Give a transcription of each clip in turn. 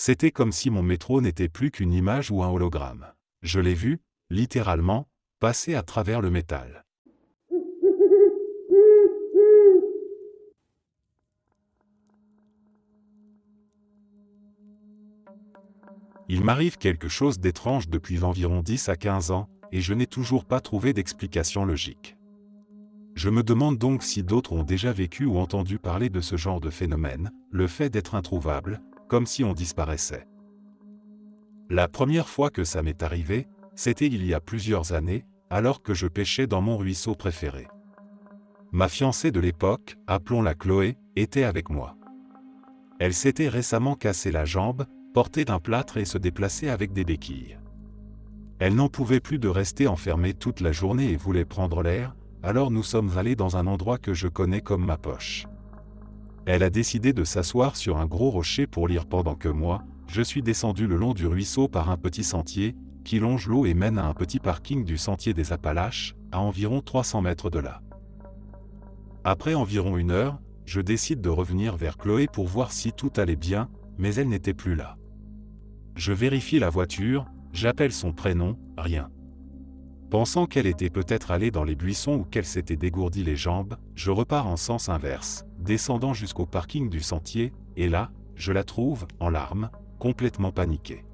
C'était comme si mon métro n'était plus qu'une image ou un hologramme. Je l'ai vu, littéralement, passer à travers le métal. Il m'arrive quelque chose d'étrange depuis environ 10 à 15 ans, et je n'ai toujours pas trouvé d'explication logique. Je me demande donc si d'autres ont déjà vécu ou entendu parler de ce genre de phénomène, le fait d'être introuvable, comme si on disparaissait. La première fois que ça m'est arrivé, c'était il y a plusieurs années, alors que je pêchais dans mon ruisseau préféré. Ma fiancée de l'époque, appelons-la Chloé, était avec moi. Elle s'était récemment cassé la jambe, portait d'un plâtre et se déplaçait avec des béquilles. Elle n'en pouvait plus de rester enfermée toute la journée et voulait prendre l'air, alors nous sommes allés dans un endroit que je connais comme ma poche. Elle a décidé de s'asseoir sur un gros rocher pour lire pendant que moi, je suis descendu le long du ruisseau par un petit sentier, qui longe l'eau et mène à un petit parking du sentier des Appalaches, à environ 300 mètres de là. Après environ 1 heure, je décide de revenir vers Chloé pour voir si tout allait bien, mais elle n'était plus là. Je vérifie la voiture, j'appelle son prénom, rien. Pensant qu'elle était peut-être allée dans les buissons ou qu'elle s'était dégourdi les jambes, je repars en sens inverse, descendant jusqu'au parking du sentier, et là, je la trouve, en larmes, complètement paniquée.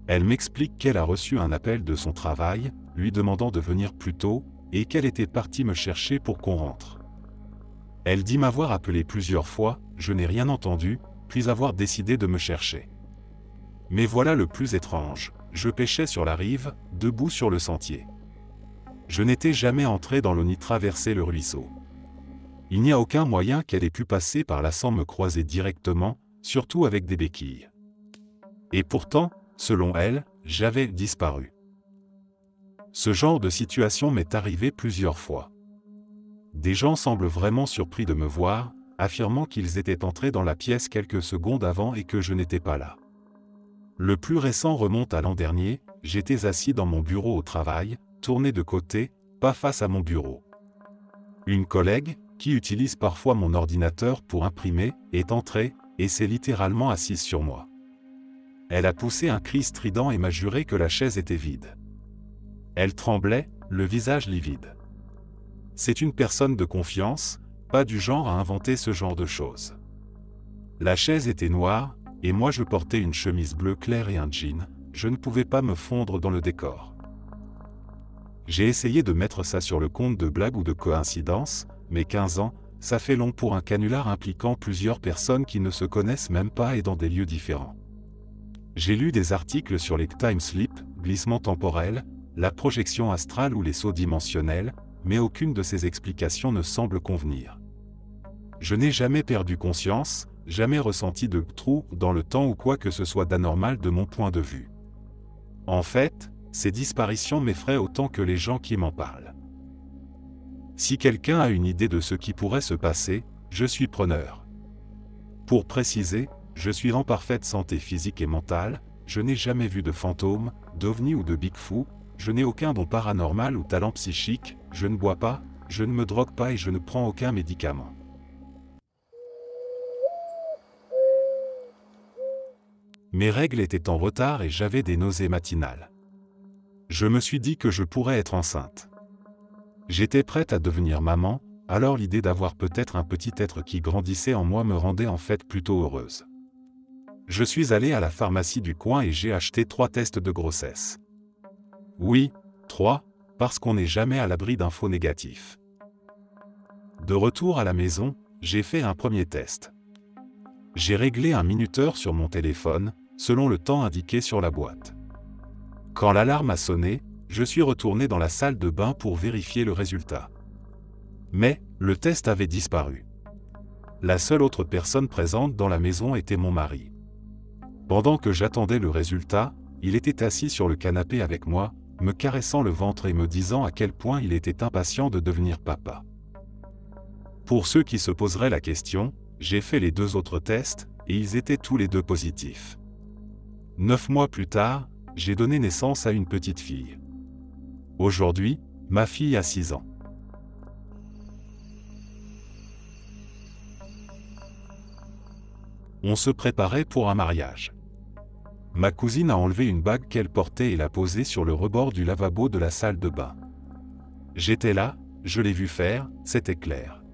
Elle m'explique qu'elle a reçu un appel de son travail, lui demandant de venir plus tôt, et qu'elle était partie me chercher pour qu'on rentre. Elle dit m'avoir appelé plusieurs fois, je n'ai rien entendu, puis avoir décidé de me chercher. Mais voilà le plus étrange, je pêchais sur la rive, debout sur le sentier. Je n'étais jamais entré dans l'eau ni traversé le ruisseau. Il n'y a aucun moyen qu'elle ait pu passer par là sans me croiser directement, surtout avec des béquilles. Et pourtant, selon elle, j'avais disparu. Ce genre de situation m'est arrivé plusieurs fois. Des gens semblent vraiment surpris de me voir, affirmant qu'ils étaient entrés dans la pièce quelques secondes avant et que je n'étais pas là. Le plus récent remonte à l'an dernier, j'étais assis dans mon bureau au travail, tourné de côté, pas face à mon bureau. Une collègue, qui utilise parfois mon ordinateur pour imprimer, est entrée, et s'est littéralement assise sur moi. Elle a poussé un cri strident et m'a juré que la chaise était vide. Elle tremblait, le visage livide. C'est une personne de confiance, pas du genre à inventer ce genre de choses. La chaise était noire, et moi je portais une chemise bleu clair et un jean, je ne pouvais pas me fondre dans le décor. J'ai essayé de mettre ça sur le compte de blague ou de coïncidence, mais 15 ans, ça fait long pour un canular impliquant plusieurs personnes qui ne se connaissent même pas et dans des lieux différents. J'ai lu des articles sur les time slip, glissement temporel, la projection astrale ou les sauts dimensionnels, mais aucune de ces explications ne semble convenir. Je n'ai jamais perdu conscience, jamais ressenti de trou dans le temps ou quoi que ce soit d'anormal de mon point de vue. En fait, ces disparitions m'effraient autant que les gens qui m'en parlent. Si quelqu'un a une idée de ce qui pourrait se passer, je suis preneur. Pour préciser, je suis en parfaite santé physique et mentale, je n'ai jamais vu de fantôme, d'ovni ou de Bigfoot, je n'ai aucun don paranormal ou talent psychique, je ne bois pas, je ne me drogue pas et je ne prends aucun médicament. Mes règles étaient en retard et j'avais des nausées matinales. Je me suis dit que je pourrais être enceinte. J'étais prête à devenir maman, alors l'idée d'avoir peut-être un petit être qui grandissait en moi me rendait en fait plutôt heureuse. Je suis allée à la pharmacie du coin et j'ai acheté 3 tests de grossesse. Oui, 3, parce qu'on n'est jamais à l'abri d'un faux négatif. De retour à la maison, j'ai fait un premier test. J'ai réglé un minuteur sur mon téléphone, selon le temps indiqué sur la boîte. Quand l'alarme a sonné, je suis retourné dans la salle de bain pour vérifier le résultat. Mais, le test avait disparu. La seule autre personne présente dans la maison était mon mari. Pendant que j'attendais le résultat, il était assis sur le canapé avec moi, me caressant le ventre et me disant à quel point il était impatient de devenir papa. Pour ceux qui se poseraient la question, j'ai fait les 2 autres tests, et ils étaient tous les 2 positifs. 9 mois plus tard, j'ai donné naissance à une petite fille. Aujourd'hui, ma fille a 6 ans. On se préparait pour un mariage. Ma cousine a enlevé une bague qu'elle portait et l'a posée sur le rebord du lavabo de la salle de bain. J'étais là, je l'ai vu faire, c'était clair.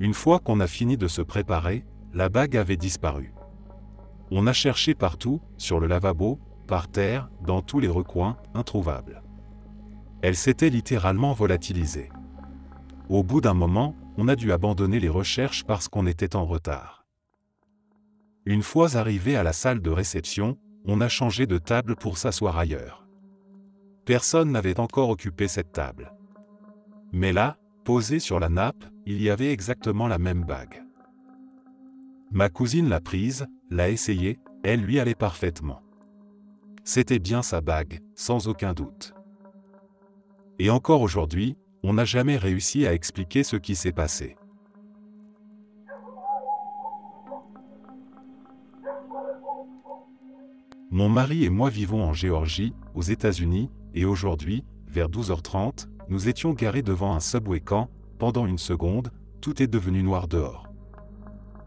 Une fois qu'on a fini de se préparer, la bague avait disparu. On a cherché partout, sur le lavabo, par terre, dans tous les recoins, introuvable. Elle s'était littéralement volatilisée. Au bout d'un moment, on a dû abandonner les recherches parce qu'on était en retard. Une fois arrivé à la salle de réception, on a changé de table pour s'asseoir ailleurs. Personne n'avait encore occupé cette table. Mais là, posée sur la nappe, il y avait exactement la même bague. Ma cousine l'a prise, l'a essayée, elle lui allait parfaitement. C'était bien sa bague, sans aucun doute. Et encore aujourd'hui, on n'a jamais réussi à expliquer ce qui s'est passé. Mon mari et moi vivons en Géorgie, aux États-Unis, et aujourd'hui, vers 12h30, nous étions garés devant un subway quand, pendant une seconde, tout est devenu noir dehors.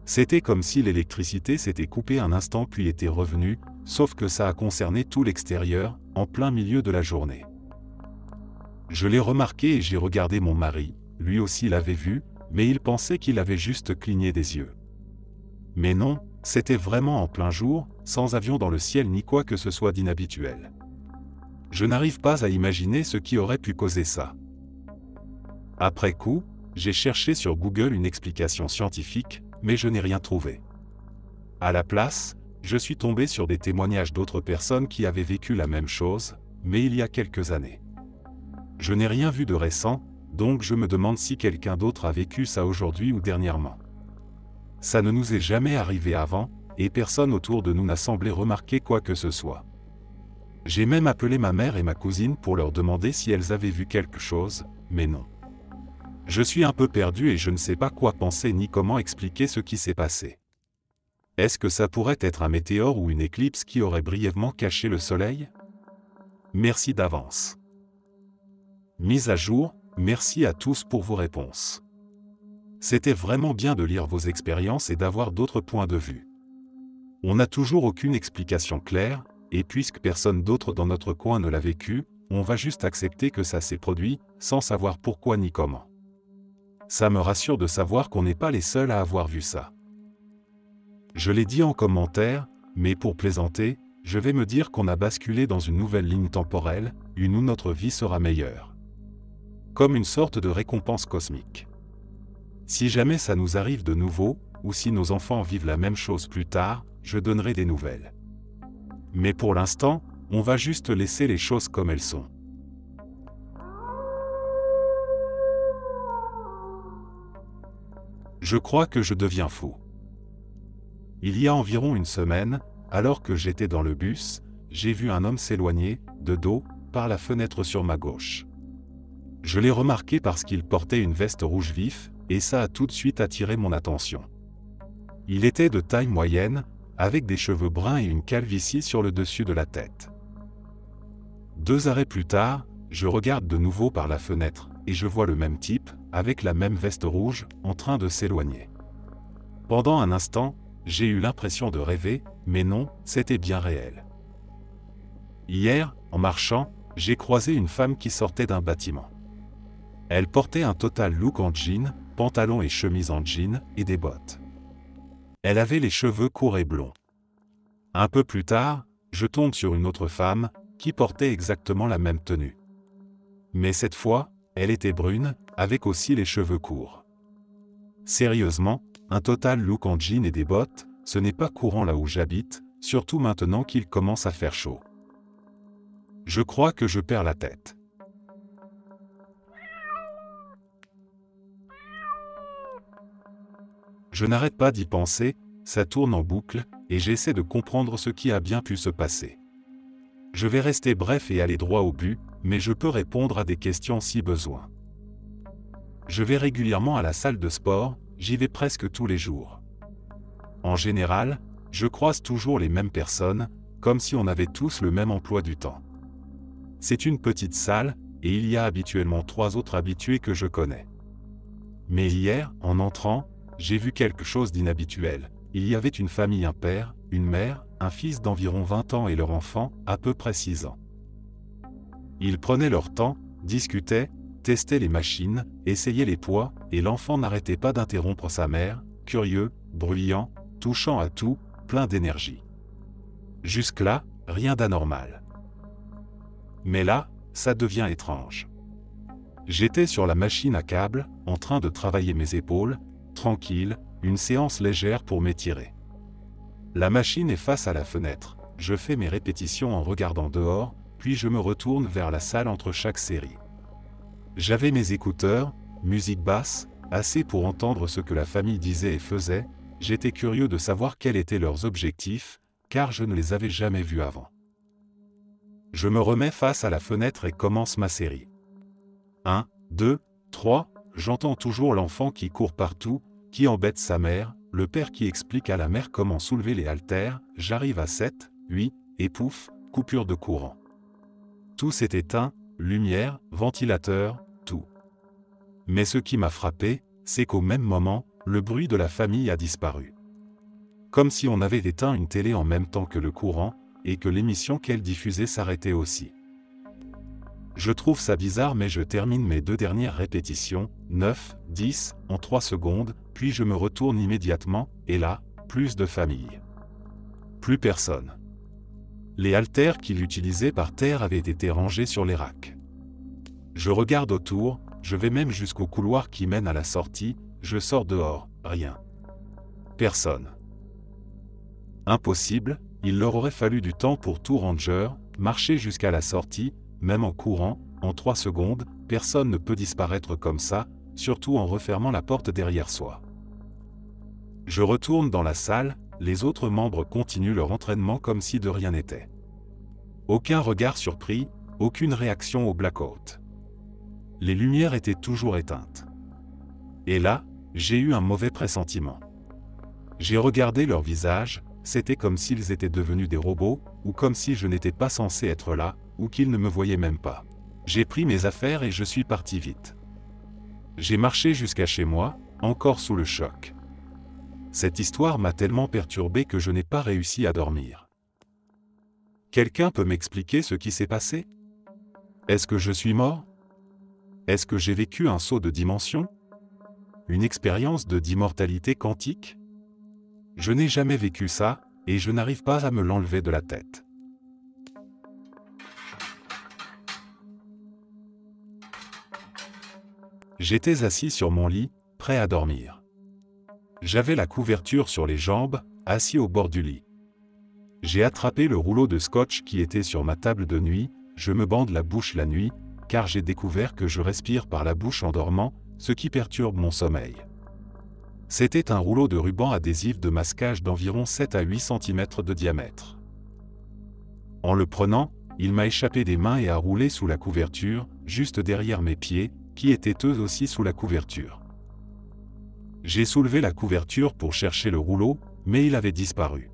C'était comme si l'électricité s'était coupée un instant puis était revenue, sauf que ça a concerné tout l'extérieur, en plein milieu de la journée. Je l'ai remarqué et j'ai regardé mon mari, lui aussi l'avait vu, mais il pensait qu'il avait juste cligné des yeux. Mais non, c'était vraiment en plein jour, sans avion dans le ciel ni quoi que ce soit d'inhabituel. Je n'arrive pas à imaginer ce qui aurait pu causer ça. Après coup, j'ai cherché sur Google une explication scientifique, mais je n'ai rien trouvé. À la place, je suis tombé sur des témoignages d'autres personnes qui avaient vécu la même chose, mais il y a quelques années. Je n'ai rien vu de récent, donc je me demande si quelqu'un d'autre a vécu ça aujourd'hui ou dernièrement. Ça ne nous est jamais arrivé avant, et personne autour de nous n'a semblé remarquer quoi que ce soit. J'ai même appelé ma mère et ma cousine pour leur demander si elles avaient vu quelque chose, mais non. Je suis un peu perdu et je ne sais pas quoi penser ni comment expliquer ce qui s'est passé. Est-ce que ça pourrait être un météore ou une éclipse qui aurait brièvement caché le soleil? Merci d'avance. Mise à jour, merci à tous pour vos réponses. C'était vraiment bien de lire vos expériences et d'avoir d'autres points de vue. On n'a toujours aucune explication claire, et puisque personne d'autre dans notre coin ne l'a vécu, on va juste accepter que ça s'est produit, sans savoir pourquoi ni comment. Ça me rassure de savoir qu'on n'est pas les seuls à avoir vu ça. Je l'ai dit en commentaire, mais pour plaisanter, je vais me dire qu'on a basculé dans une nouvelle ligne temporelle, une où notre vie sera meilleure. Comme une sorte de récompense cosmique. Si jamais ça nous arrive de nouveau, ou si nos enfants vivent la même chose plus tard, je donnerai des nouvelles. Mais pour l'instant, on va juste laisser les choses comme elles sont. Je crois que je deviens fou. Il y a environ une semaine, alors que j'étais dans le bus, j'ai vu un homme s'éloigner, de dos, par la fenêtre sur ma gauche. Je l'ai remarqué parce qu'il portait une veste rouge vif, et ça a tout de suite attiré mon attention. Il était de taille moyenne, avec des cheveux bruns et une calvitie sur le dessus de la tête. 2 arrêts plus tard, je regarde de nouveau par la fenêtre, et je vois le même type, avec la même veste rouge, en train de s'éloigner. Pendant un instant, j'ai eu l'impression de rêver, mais non, c'était bien réel. Hier, en marchant, j'ai croisé une femme qui sortait d'un bâtiment. Elle portait un total look en jean, pantalon et chemise en jean, et des bottes. Elle avait les cheveux courts et blonds. Un peu plus tard, je tombe sur une autre femme, qui portait exactement la même tenue. Mais cette fois, elle était brune, avec aussi les cheveux courts. Sérieusement, un total look en jean et des bottes, ce n'est pas courant là où j'habite, surtout maintenant qu'il commence à faire chaud. Je crois que je perds la tête. Je n'arrête pas d'y penser, ça tourne en boucle, et j'essaie de comprendre ce qui a bien pu se passer. Je vais rester bref et aller droit au but, mais je peux répondre à des questions si besoin. Je vais régulièrement à la salle de sport, j'y vais presque tous les jours. En général, je croise toujours les mêmes personnes, comme si on avait tous le même emploi du temps. C'est une petite salle, et il y a habituellement 3 autres habitués que je connais. Mais hier, en entrant, j'ai vu quelque chose d'inhabituel. il y avait une famille, un père, une mère, un fils d'environ 20 ans et leur enfant, à peu près 6 ans. Ils prenaient leur temps, discutaient, testaient les machines, essayaient les poids, et l'enfant n'arrêtait pas d'interrompre sa mère, curieux, bruyant, touchant à tout, plein d'énergie. Jusque-là, rien d'anormal. Mais là, ça devient étrange. J'étais sur la machine à câble, en train de travailler mes épaules, tranquille, une séance légère pour m'étirer. La machine est face à la fenêtre, je fais mes répétitions en regardant dehors, puis je me retourne vers la salle entre chaque série. J'avais mes écouteurs, musique basse, assez pour entendre ce que la famille disait et faisait, j'étais curieux de savoir quels étaient leurs objectifs, car je ne les avais jamais vus avant. Je me remets face à la fenêtre et commence ma série. 1, 2, 3, j'entends toujours l'enfant qui court partout, qui embête sa mère, le père qui explique à la mère comment soulever les haltères, j'arrive à 7, 8, et pouf, coupure de courant. Tout s'est éteint, lumière, ventilateur, tout. Mais ce qui m'a frappé, c'est qu'au même moment, le bruit de la famille a disparu. Comme si on avait éteint une télé en même temps que le courant, et que l'émission qu'elle diffusait s'arrêtait aussi. Je trouve ça bizarre mais je termine mes 2 dernières répétitions, 9, 10, en 3 secondes, puis je me retourne immédiatement, et là, plus de famille. Plus personne. Les haltères qu'il utilisait par terre avaient été rangés sur les racks. Je regarde autour, je vais même jusqu'au couloir qui mène à la sortie, je sors dehors, rien. Personne. Impossible, il leur aurait fallu du temps pour tout ranger, marcher jusqu'à la sortie, même en courant, en 3 secondes, personne ne peut disparaître comme ça, surtout en refermant la porte derrière soi. Je retourne dans la salle, les autres membres continuent leur entraînement comme si de rien n'était. Aucun regard surpris, aucune réaction au blackout. Les lumières étaient toujours éteintes. Et là, j'ai eu un mauvais pressentiment. J'ai regardé leurs visages, c'était comme s'ils étaient devenus des robots, ou comme si je n'étais pas censé être là, ou qu'ils ne me voyaient même pas. J'ai pris mes affaires et je suis parti vite. J'ai marché jusqu'à chez moi, encore sous le choc. Cette histoire m'a tellement perturbé que je n'ai pas réussi à dormir. Quelqu'un peut m'expliquer ce qui s'est passé? Est-ce que je suis mort? Est-ce que j'ai vécu un saut de dimension? Une expérience d'immortalité quantique? Je n'ai jamais vécu ça, et je n'arrive pas à me l'enlever de la tête. J'étais assis sur mon lit, prêt à dormir. J'avais la couverture sur les jambes, assis au bord du lit. J'ai attrapé le rouleau de scotch qui était sur ma table de nuit, je me bande la bouche la nuit, car j'ai découvert que je respire par la bouche en dormant, ce qui perturbe mon sommeil. C'était un rouleau de ruban adhésif de masquage d'environ 7 à 8 cm de diamètre. En le prenant, il m'a échappé des mains et a roulé sous la couverture, juste derrière mes pieds, qui étaient eux aussi sous la couverture. J'ai soulevé la couverture pour chercher le rouleau, mais il avait disparu.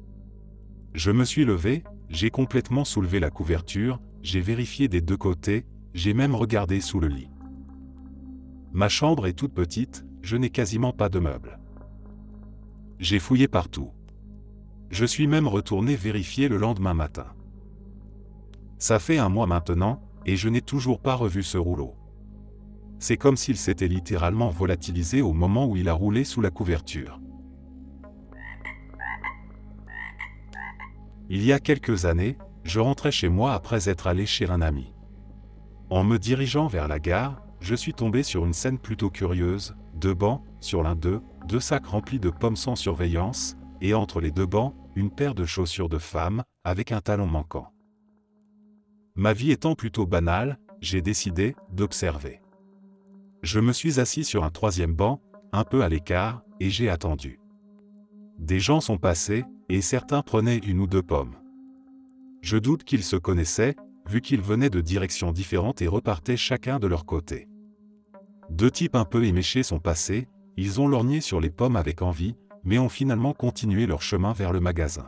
Je me suis levé, j'ai complètement soulevé la couverture, j'ai vérifié des 2 côtés, j'ai même regardé sous le lit. Ma chambre est toute petite, je n'ai quasiment pas de meubles. J'ai fouillé partout. Je suis même retourné vérifier le lendemain matin. Ça fait 1 mois maintenant, et je n'ai toujours pas revu ce rouleau. C'est comme s'il s'était littéralement volatilisé au moment où il a roulé sous la couverture. Il y a quelques années, je rentrais chez moi après être allé chez un ami. En me dirigeant vers la gare, je suis tombé sur une scène plutôt curieuse, 2 bancs, sur l'un d'eux, 2 sacs remplis de pommes sans surveillance, et entre les 2 bancs, une paire de chaussures de femme, avec un talon manquant. Ma vie étant plutôt banale, j'ai décidé d'observer. Je me suis assis sur un 3e banc, un peu à l'écart, et j'ai attendu. Des gens sont passés, et certains prenaient 1 ou 2 pommes. Je doute qu'ils se connaissaient, vu qu'ils venaient de directions différentes et repartaient chacun de leur côté. 2 types un peu éméchés sont passés, ils ont lorgné sur les pommes avec envie, mais ont finalement continué leur chemin vers le magasin.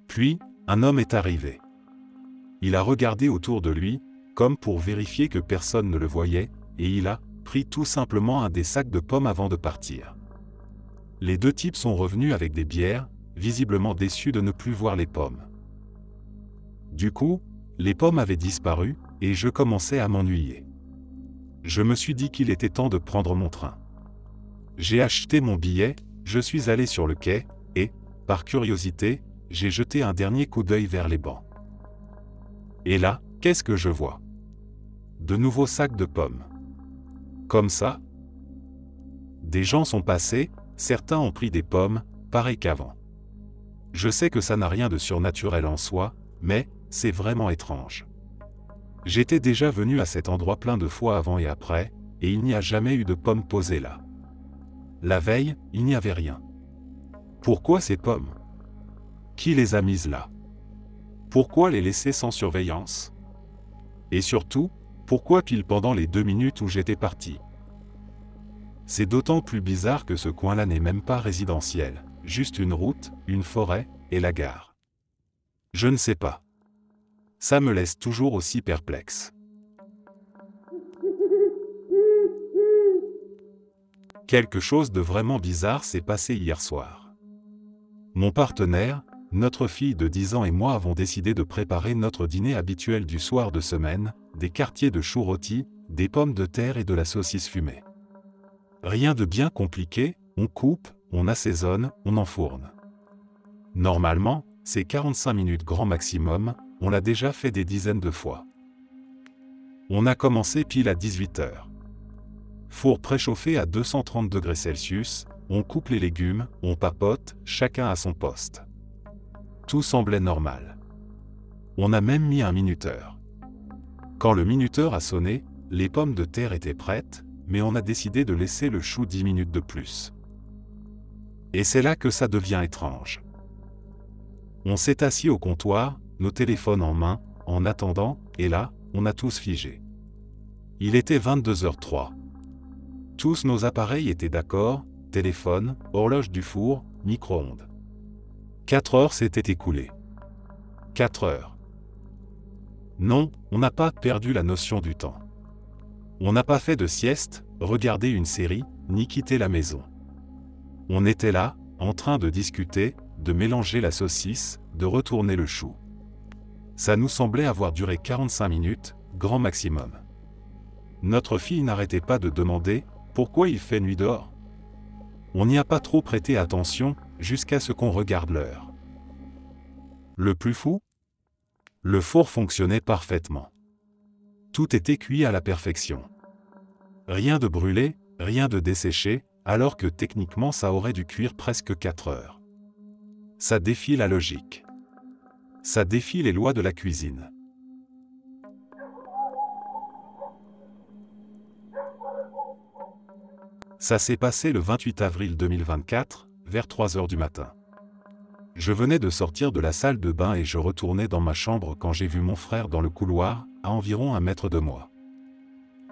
Puis, un homme est arrivé. Il a regardé autour de lui, comme pour vérifier que personne ne le voyait, et il a pris tout simplement un des sacs de pommes avant de partir. Les deux types sont revenus avec des bières, visiblement déçus de ne plus voir les pommes. Du coup, les pommes avaient disparu, et je commençais à m'ennuyer. Je me suis dit qu'il était temps de prendre mon train. J'ai acheté mon billet, je suis allé sur le quai, et, par curiosité, j'ai jeté un dernier coup d'œil vers les bancs. Et là, qu'est-ce que je vois? De nouveaux sacs de pommes. Comme ça? Des gens sont passés, certains ont pris des pommes, pareil qu'avant. Je sais que ça n'a rien de surnaturel en soi, mais c'est vraiment étrange. J'étais déjà venu à cet endroit plein de fois avant et après, et il n'y a jamais eu de pommes posées là. La veille, il n'y avait rien. Pourquoi ces pommes? Qui les a mises là? Pourquoi les laisser sans surveillance? Et surtout, pourquoi pile pendant les 2 minutes où j'étais parti? C'est d'autant plus bizarre que ce coin-là n'est même pas résidentiel, juste une route, une forêt, et la gare. Je ne sais pas. Ça me laisse toujours aussi perplexe. Quelque chose de vraiment bizarre s'est passé hier soir. Mon partenaire, notre fille de 10 ans et moi avons décidé de préparer notre dîner habituel du soir de semaine, des quartiers de choux rôtis, des pommes de terre et de la saucisse fumée. Rien de bien compliqué, on coupe, on assaisonne, on enfourne. Normalement, c'est 45 minutes grand maximum, on l'a déjà fait des dizaines de fois. On a commencé pile à 18 h. Four préchauffé à 230 degrés Celsius, on coupe les légumes, on papote, chacun à son poste. Tout semblait normal. On a même mis un minuteur. Quand le minuteur a sonné, les pommes de terre étaient prêtes, mais on a décidé de laisser le chou 10 minutes de plus. Et c'est là que ça devient étrange. On s'est assis au comptoir, nos téléphones en main, en attendant, et là, on a tous figé. Il était 22h03. Tous nos appareils étaient d'accord, téléphone, horloge du four, micro-ondes. 4 heures s'étaient écoulées. 4 heures. Non, on n'a pas perdu la notion du temps. On n'a pas fait de sieste, regardé une série, ni quitté la maison. On était là, en train de discuter, de mélanger la saucisse, de retourner le chou. Ça nous semblait avoir duré 45 minutes, grand maximum. Notre fille n'arrêtait pas de demander « Pourquoi il fait nuit dehors ?» On n'y a pas trop prêté attention, jusqu'à ce qu'on regarde l'heure. Le plus fou? Le four fonctionnait parfaitement. Tout était cuit à la perfection. Rien de brûlé, rien de desséché, alors que techniquement ça aurait dû cuire presque 4 heures. Ça défie la logique. Ça défie les lois de la cuisine. Ça s'est passé le 28 avril 2024, vers 3 heures du matin. Je venais de sortir de la salle de bain et je retournais dans ma chambre quand j'ai vu mon frère dans le couloir, à environ 1 mètre de moi.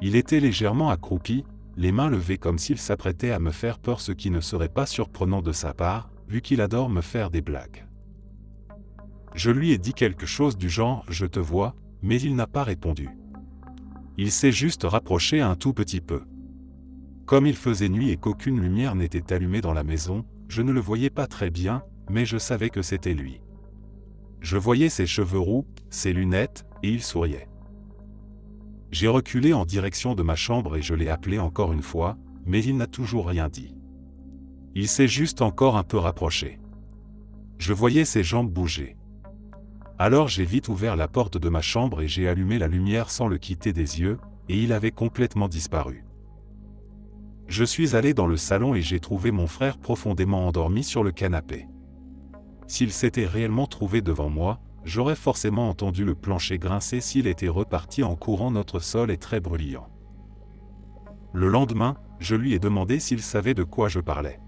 Il était légèrement accroupi, les mains levées comme s'il s'apprêtait à me faire peur, ce qui ne serait pas surprenant de sa part, vu qu'il adore me faire des blagues. Je lui ai dit quelque chose du genre « Je te vois », mais il n'a pas répondu. Il s'est juste rapproché un tout petit peu. Comme il faisait nuit et qu'aucune lumière n'était allumée dans la maison, je ne le voyais pas très bien, mais je savais que c'était lui. Je voyais ses cheveux roux, ses lunettes, et il souriait. J'ai reculé en direction de ma chambre et je l'ai appelé encore une fois, mais il n'a toujours rien dit. Il s'est juste encore un peu rapproché. Je voyais ses jambes bouger. Alors j'ai vite ouvert la porte de ma chambre et j'ai allumé la lumière sans le quitter des yeux, et il avait complètement disparu. Je suis allé dans le salon et j'ai trouvé mon frère profondément endormi sur le canapé. S'il s'était réellement trouvé devant moi, j'aurais forcément entendu le plancher grincer s'il était reparti en courant. Notre sol est très bruyant. Le lendemain, je lui ai demandé s'il savait de quoi je parlais.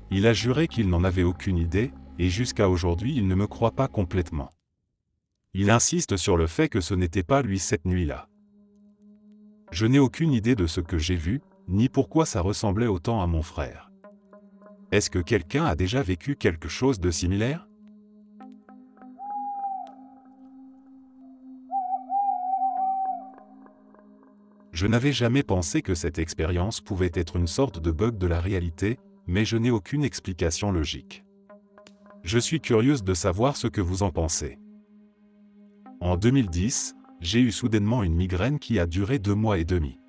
Il a juré qu'il n'en avait aucune idée, et jusqu'à aujourd'hui il ne me croit pas complètement. Il insiste sur le fait que ce n'était pas lui cette nuit-là. Je n'ai aucune idée de ce que j'ai vu, ni pourquoi ça ressemblait autant à mon frère. Est-ce que quelqu'un a déjà vécu quelque chose de similaire? Je n'avais jamais pensé que cette expérience pouvait être une sorte de bug de la réalité, mais je n'ai aucune explication logique. Je suis curieuse de savoir ce que vous en pensez. En 2010, j'ai eu soudainement une migraine qui a duré 2 mois et demi.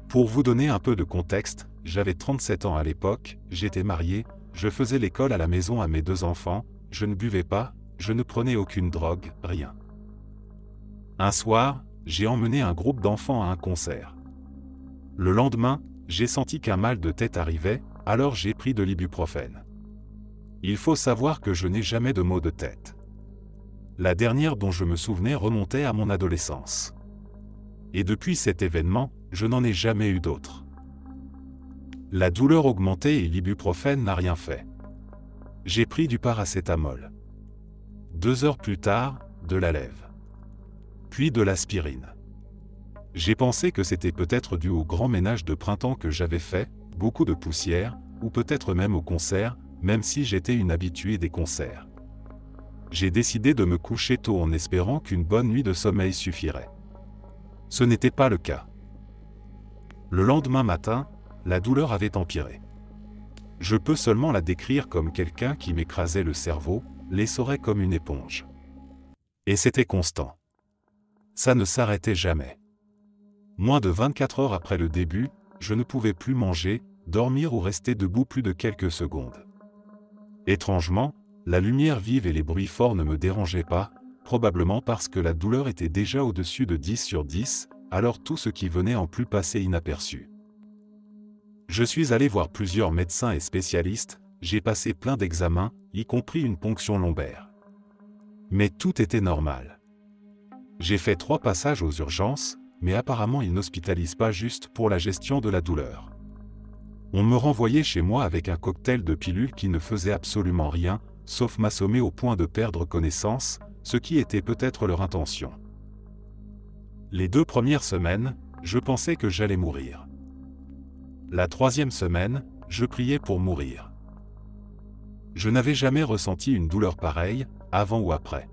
Pour vous donner un peu de contexte, j'avais 37 ans à l'époque, j'étais marié, je faisais l'école à la maison à mes 2 enfants, je ne buvais pas, je ne prenais aucune drogue, rien. Un soir, j'ai emmené un groupe d'enfants à un concert. Le lendemain, j'ai senti qu'un mal de tête arrivait, alors j'ai pris de l'ibuprofène. Il faut savoir que je n'ai jamais de maux de tête. La dernière dont je me souvenais remontait à mon adolescence. Et depuis cet événement, je n'en ai jamais eu d'autres. La douleur augmentait et l'ibuprofène n'a rien fait. J'ai pris du paracétamol. 2 heures plus tard, de la lève. Puis de l'aspirine. J'ai pensé que c'était peut-être dû au grand ménage de printemps que j'avais fait, beaucoup de poussière, ou peut-être même au concert, même si j'étais une habituée des concerts. J'ai décidé de me coucher tôt en espérant qu'une bonne nuit de sommeil suffirait. Ce n'était pas le cas. Le lendemain matin, la douleur avait empiré. Je peux seulement la décrire comme quelqu'un qui m'écrasait le cerveau, l'essorait comme une éponge. Et c'était constant. Ça ne s'arrêtait jamais. Moins de 24 heures après le début, je ne pouvais plus manger, dormir ou rester debout plus de quelques secondes. Étrangement, la lumière vive et les bruits forts ne me dérangeaient pas, probablement parce que la douleur était déjà au-dessus de 10 sur 10, alors tout ce qui venait en plus passait inaperçu. Je suis allé voir plusieurs médecins et spécialistes, j'ai passé plein d'examens, y compris une ponction lombaire. Mais tout était normal. J'ai fait 3 passages aux urgences, mais apparemment ils n'hospitalisent pas juste pour la gestion de la douleur. On me renvoyait chez moi avec un cocktail de pilules qui ne faisait absolument rien, sauf m'assommer au point de perdre connaissance, ce qui était peut-être leur intention. Les 2 premières semaines, je pensais que j'allais mourir. La 3e semaine, je priais pour mourir. Je n'avais jamais ressenti une douleur pareille, avant ou après.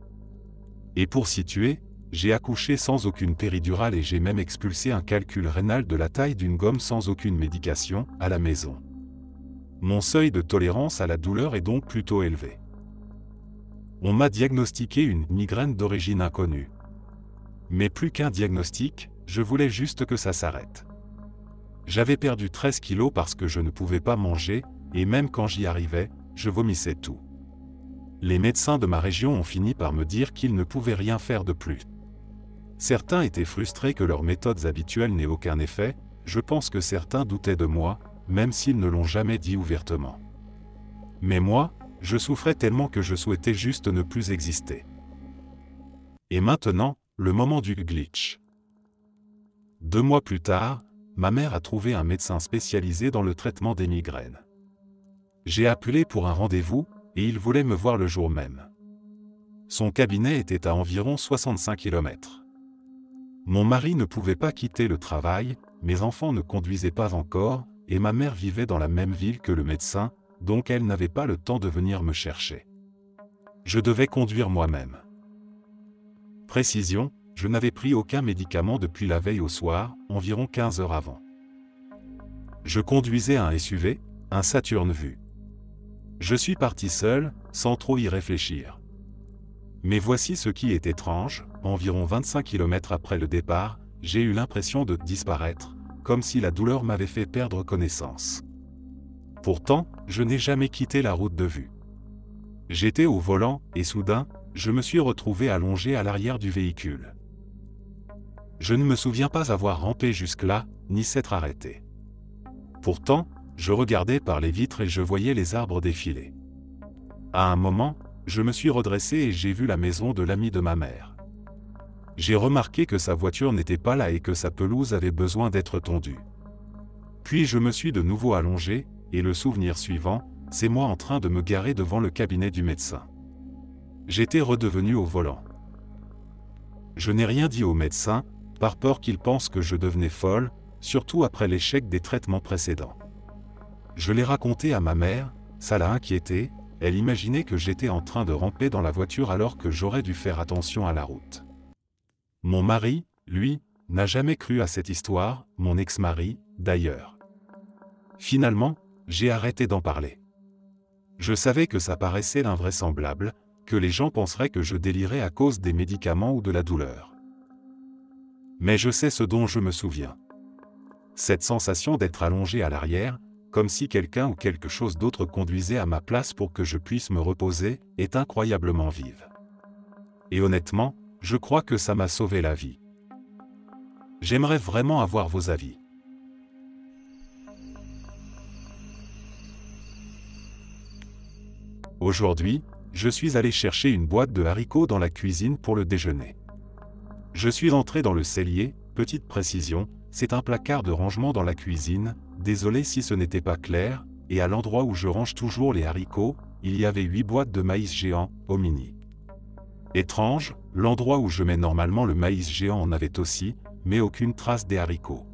Et pour situer, j'ai accouché sans aucune péridurale et j'ai même expulsé un calcul rénal de la taille d'une gomme sans aucune médication, à la maison. Mon seuil de tolérance à la douleur est donc plutôt élevé. On m'a diagnostiqué une migraine d'origine inconnue. Mais plus qu'un diagnostic, je voulais juste que ça s'arrête. J'avais perdu 13 kilos parce que je ne pouvais pas manger, et même quand j'y arrivais, je vomissais tout. Les médecins de ma région ont fini par me dire qu'ils ne pouvaient rien faire de plus. Certains étaient frustrés que leurs méthodes habituelles n'aient aucun effet, je pense que certains doutaient de moi, même s'ils ne l'ont jamais dit ouvertement. Mais moi, je souffrais tellement que je souhaitais juste ne plus exister. Et maintenant, le moment du glitch. 2 mois plus tard, ma mère a trouvé un médecin spécialisé dans le traitement des migraines. J'ai appelé pour un rendez-vous, et il voulait me voir le jour même. Son cabinet était à environ 65 km. Mon mari ne pouvait pas quitter le travail, mes enfants ne conduisaient pas encore, et ma mère vivait dans la même ville que le médecin, donc elle n'avait pas le temps de venir me chercher. Je devais conduire moi-même. Précision, je n'avais pris aucun médicament depuis la veille au soir, environ 15 heures avant. Je conduisais un SUV, un Saturn Vue. Je suis parti seul, sans trop y réfléchir. Mais voici ce qui est étrange, environ 25 km après le départ, j'ai eu l'impression de disparaître, comme si la douleur m'avait fait perdre connaissance. Pourtant, je n'ai jamais quitté la route de vue. J'étais au volant, et soudain, je me suis retrouvé allongé à l'arrière du véhicule. Je ne me souviens pas avoir rampé jusque-là, ni s'être arrêté. Pourtant, je regardais par les vitres et je voyais les arbres défiler. À un moment, je me suis redressé et j'ai vu la maison de l'ami de ma mère. J'ai remarqué que sa voiture n'était pas là et que sa pelouse avait besoin d'être tondue. Puis je me suis de nouveau allongé, et le souvenir suivant, c'est moi en train de me garer devant le cabinet du médecin. J'étais redevenu au volant. Je n'ai rien dit au médecin, par peur qu'il pense que je devenais folle, surtout après l'échec des traitements précédents. Je l'ai raconté à ma mère, ça l'a inquiétée, elle imaginait que j'étais en train de ramper dans la voiture alors que j'aurais dû faire attention à la route. Mon mari, lui, n'a jamais cru à cette histoire, mon ex-mari, d'ailleurs. Finalement, j'ai arrêté d'en parler. Je savais que ça paraissait invraisemblable, que les gens penseraient que je délirais à cause des médicaments ou de la douleur. Mais je sais ce dont je me souviens. Cette sensation d'être allongé à l'arrière, comme si quelqu'un ou quelque chose d'autre conduisait à ma place pour que je puisse me reposer, est incroyablement vive. Et honnêtement, je crois que ça m'a sauvé la vie. J'aimerais vraiment avoir vos avis. Aujourd'hui, je suis allé chercher une boîte de haricots dans la cuisine pour le déjeuner. Je suis entré dans le cellier, petite précision, c'est un placard de rangement dans la cuisine, désolé si ce n'était pas clair, et à l'endroit où je range toujours les haricots, il y avait 8 boîtes de maïs géant, au mini. Étrange, l'endroit où je mets normalement le maïs géant en avait aussi, mais aucune trace des haricots.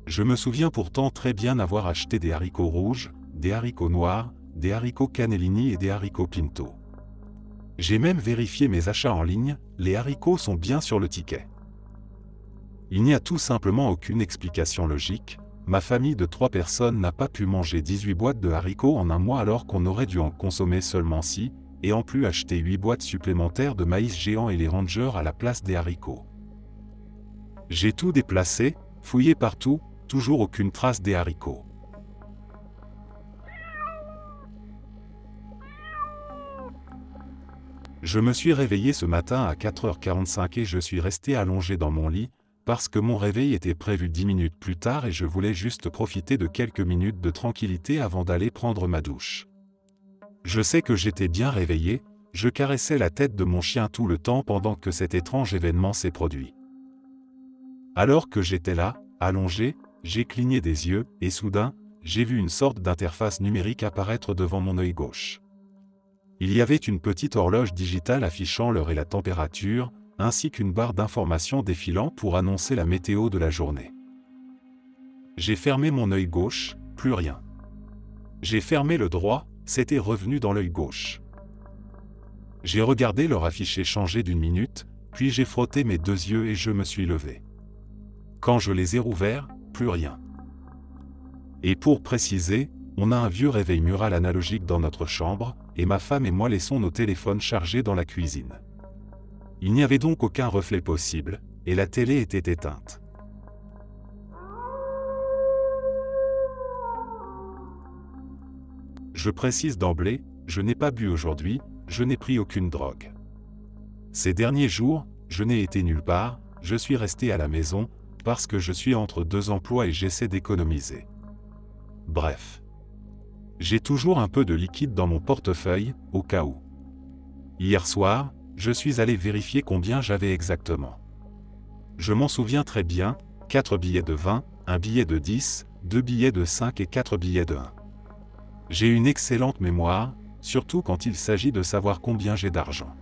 Je me souviens pourtant très bien avoir acheté des haricots rouges, des haricots noirs, des haricots cannellini et des haricots pinto. J'ai même vérifié mes achats en ligne, les haricots sont bien sur le ticket. Il n'y a tout simplement aucune explication logique, ma famille de 3 personnes n'a pas pu manger 18 boîtes de haricots en un mois alors qu'on aurait dû en consommer seulement 6, et en plus acheter 8 boîtes supplémentaires de maïs géant et les Rangers à la place des haricots. J'ai tout déplacé, fouillé partout, toujours aucune trace des haricots. Je me suis réveillé ce matin à 4h45 et je suis resté allongé dans mon lit, parce que mon réveil était prévu 10 minutes plus tard et je voulais juste profiter de quelques minutes de tranquillité avant d'aller prendre ma douche. Je sais que j'étais bien réveillé, je caressais la tête de mon chien tout le temps pendant que cet étrange événement s'est produit. Alors que j'étais là, allongé, j'ai cligné des yeux, et soudain, j'ai vu une sorte d'interface numérique apparaître devant mon œil gauche. Il y avait une petite horloge digitale affichant l'heure et la température, ainsi qu'une barre d'informations défilant pour annoncer la météo de la journée. J'ai fermé mon œil gauche, plus rien. J'ai fermé le droit, c'était revenu dans l'œil gauche. J'ai regardé l'heure affichée changer d'une minute, puis j'ai frotté mes 2 yeux et je me suis levé. Quand je les ai rouverts, plus rien. Et pour préciser, on a un vieux réveil mural analogique dans notre chambre, et ma femme et moi laissons nos téléphones chargés dans la cuisine. Il n'y avait donc aucun reflet possible, et la télé était éteinte. Je précise d'emblée, je n'ai pas bu aujourd'hui, je n'ai pris aucune drogue. Ces derniers jours, je n'ai été nulle part, je suis resté à la maison, parce que je suis entre 2 emplois et j'essaie d'économiser. Bref. J'ai toujours un peu de liquide dans mon portefeuille, au cas où. Hier soir, je suis allé vérifier combien j'avais exactement. Je m'en souviens très bien, 4 billets de 20, un billet de 10, 2 billets de 5 et 4 billets de 1. J'ai une excellente mémoire, surtout quand il s'agit de savoir combien j'ai d'argent.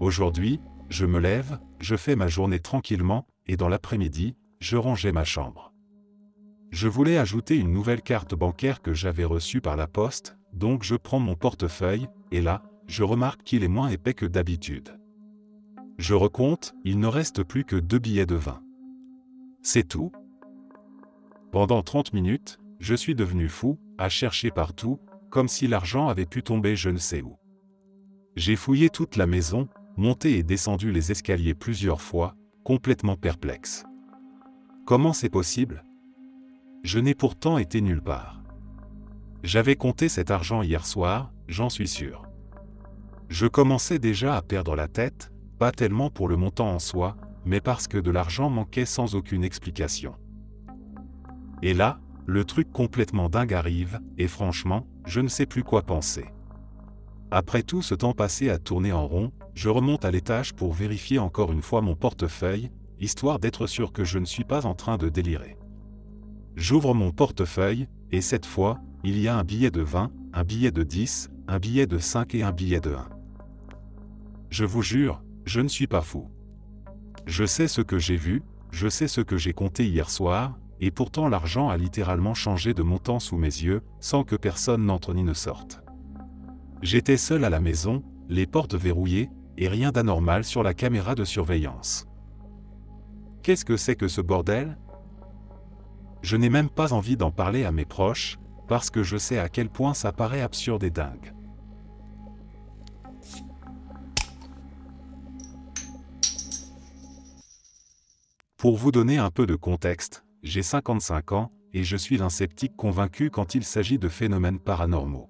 Aujourd'hui, je me lève, je fais ma journée tranquillement, et dans l'après-midi, je rangeais ma chambre. Je voulais ajouter une nouvelle carte bancaire que j'avais reçue par la poste, donc je prends mon portefeuille, et là, je remarque qu'il est moins épais que d'habitude. Je recompte, il ne reste plus que 2 billets de 20. C'est tout. Pendant 30 minutes, je suis devenu fou, à chercher partout, comme si l'argent avait pu tomber je ne sais où. J'ai fouillé toute la maison, monté et descendu les escaliers plusieurs fois, complètement perplexe. Comment c'est possible ? Je n'ai pourtant été nulle part. J'avais compté cet argent hier soir, j'en suis sûr. Je commençais déjà à perdre la tête, pas tellement pour le montant en soi, mais parce que de l'argent manquait sans aucune explication. Et là, le truc complètement dingue arrive, et franchement, je ne sais plus quoi penser. Après tout ce temps passé à tourner en rond, je remonte à l'étage pour vérifier encore une fois mon portefeuille, histoire d'être sûr que je ne suis pas en train de délirer. J'ouvre mon portefeuille, et cette fois, il y a un billet de 20, un billet de 10, un billet de 5 et un billet de 1. Je vous jure, je ne suis pas fou. Je sais ce que j'ai vu, je sais ce que j'ai compté hier soir, et pourtant l'argent a littéralement changé de montant sous mes yeux, sans que personne n'entre ni ne sorte. J'étais seul à la maison, les portes verrouillées, et rien d'anormal sur la caméra de surveillance. Qu'est-ce que c'est que ce bordel ? Je n'ai même pas envie d'en parler à mes proches, parce que je sais à quel point ça paraît absurde et dingue. Pour vous donner un peu de contexte, j'ai 55 ans, et je suis un sceptique convaincu quand il s'agit de phénomènes paranormaux.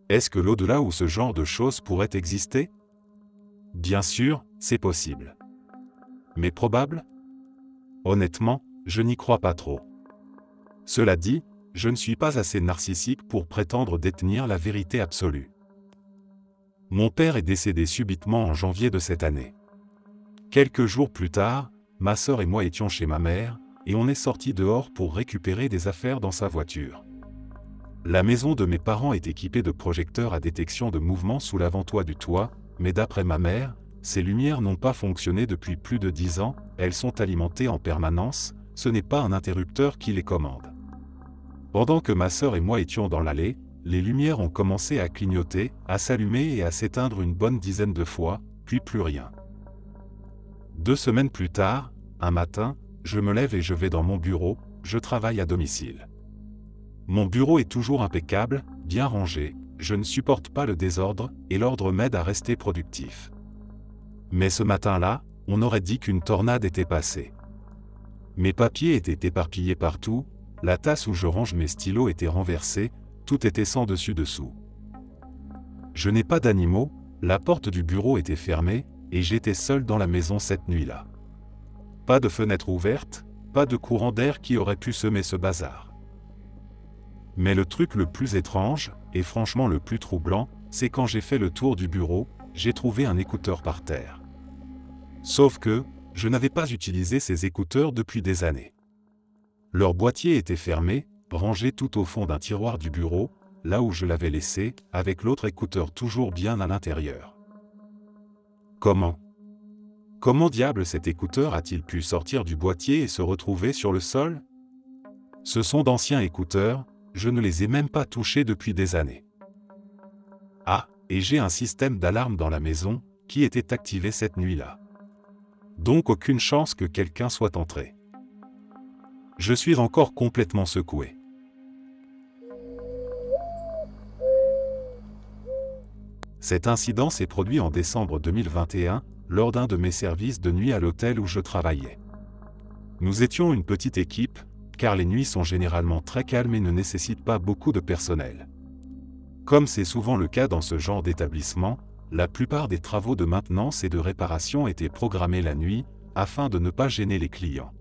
Est-ce que l'au-delà ou ce genre de choses pourrait exister? Bien sûr, c'est possible. Mais probable? Honnêtement, je n'y crois pas trop. Cela dit, je ne suis pas assez narcissique pour prétendre détenir la vérité absolue. Mon père est décédé subitement en janvier de cette année. Quelques jours plus tard, ma sœur et moi étions chez ma mère, et on est sortis dehors pour récupérer des affaires dans sa voiture. La maison de mes parents est équipée de projecteurs à détection de mouvement sous l'avant-toit du toit, mais d'après ma mère, ces lumières n'ont pas fonctionné depuis plus de 10 ans, elles sont alimentées en permanence, ce n'est pas un interrupteur qui les commande. Pendant que ma sœur et moi étions dans l'allée, les lumières ont commencé à clignoter, à s'allumer et à s'éteindre une bonne dizaine de fois, puis plus rien. 2 semaines plus tard, un matin, je me lève et je vais dans mon bureau, je travaille à domicile. Mon bureau est toujours impeccable, bien rangé, je ne supporte pas le désordre, et l'ordre m'aide à rester productif. Mais ce matin-là, on aurait dit qu'une tornade était passée. Mes papiers étaient éparpillés partout, la tasse où je range mes stylos était renversée, tout était sans dessus-dessous. Je n'ai pas d'animaux, la porte du bureau était fermée, et j'étais seul dans la maison cette nuit-là. Pas de fenêtre ouverte, pas de courant d'air qui aurait pu semer ce bazar. Mais le truc le plus étrange, et franchement le plus troublant, c'est quand j'ai fait le tour du bureau, j'ai trouvé un écouteur par terre. Sauf que, je n'avais pas utilisé ces écouteurs depuis des années. Leur boîtier était fermé, rangé tout au fond d'un tiroir du bureau, là où je l'avais laissé, avec l'autre écouteur toujours bien à l'intérieur. Comment diable cet écouteur a-t-il pu sortir du boîtier et se retrouver sur le sol? Ce sont d'anciens écouteurs, je ne les ai même pas touchés depuis des années. Ah, et j'ai un système d'alarme dans la maison, qui était activé cette nuit-là. Donc aucune chance que quelqu'un soit entré. Je suis encore complètement secoué. Cet incident s'est produit en décembre 2021, lors d'un de mes services de nuit à l'hôtel où je travaillais. Nous étions une petite équipe, car les nuits sont généralement très calmes et ne nécessitent pas beaucoup de personnel. Comme c'est souvent le cas dans ce genre d'établissement, la plupart des travaux de maintenance et de réparation étaient programmés la nuit, afin de ne pas gêner les clients.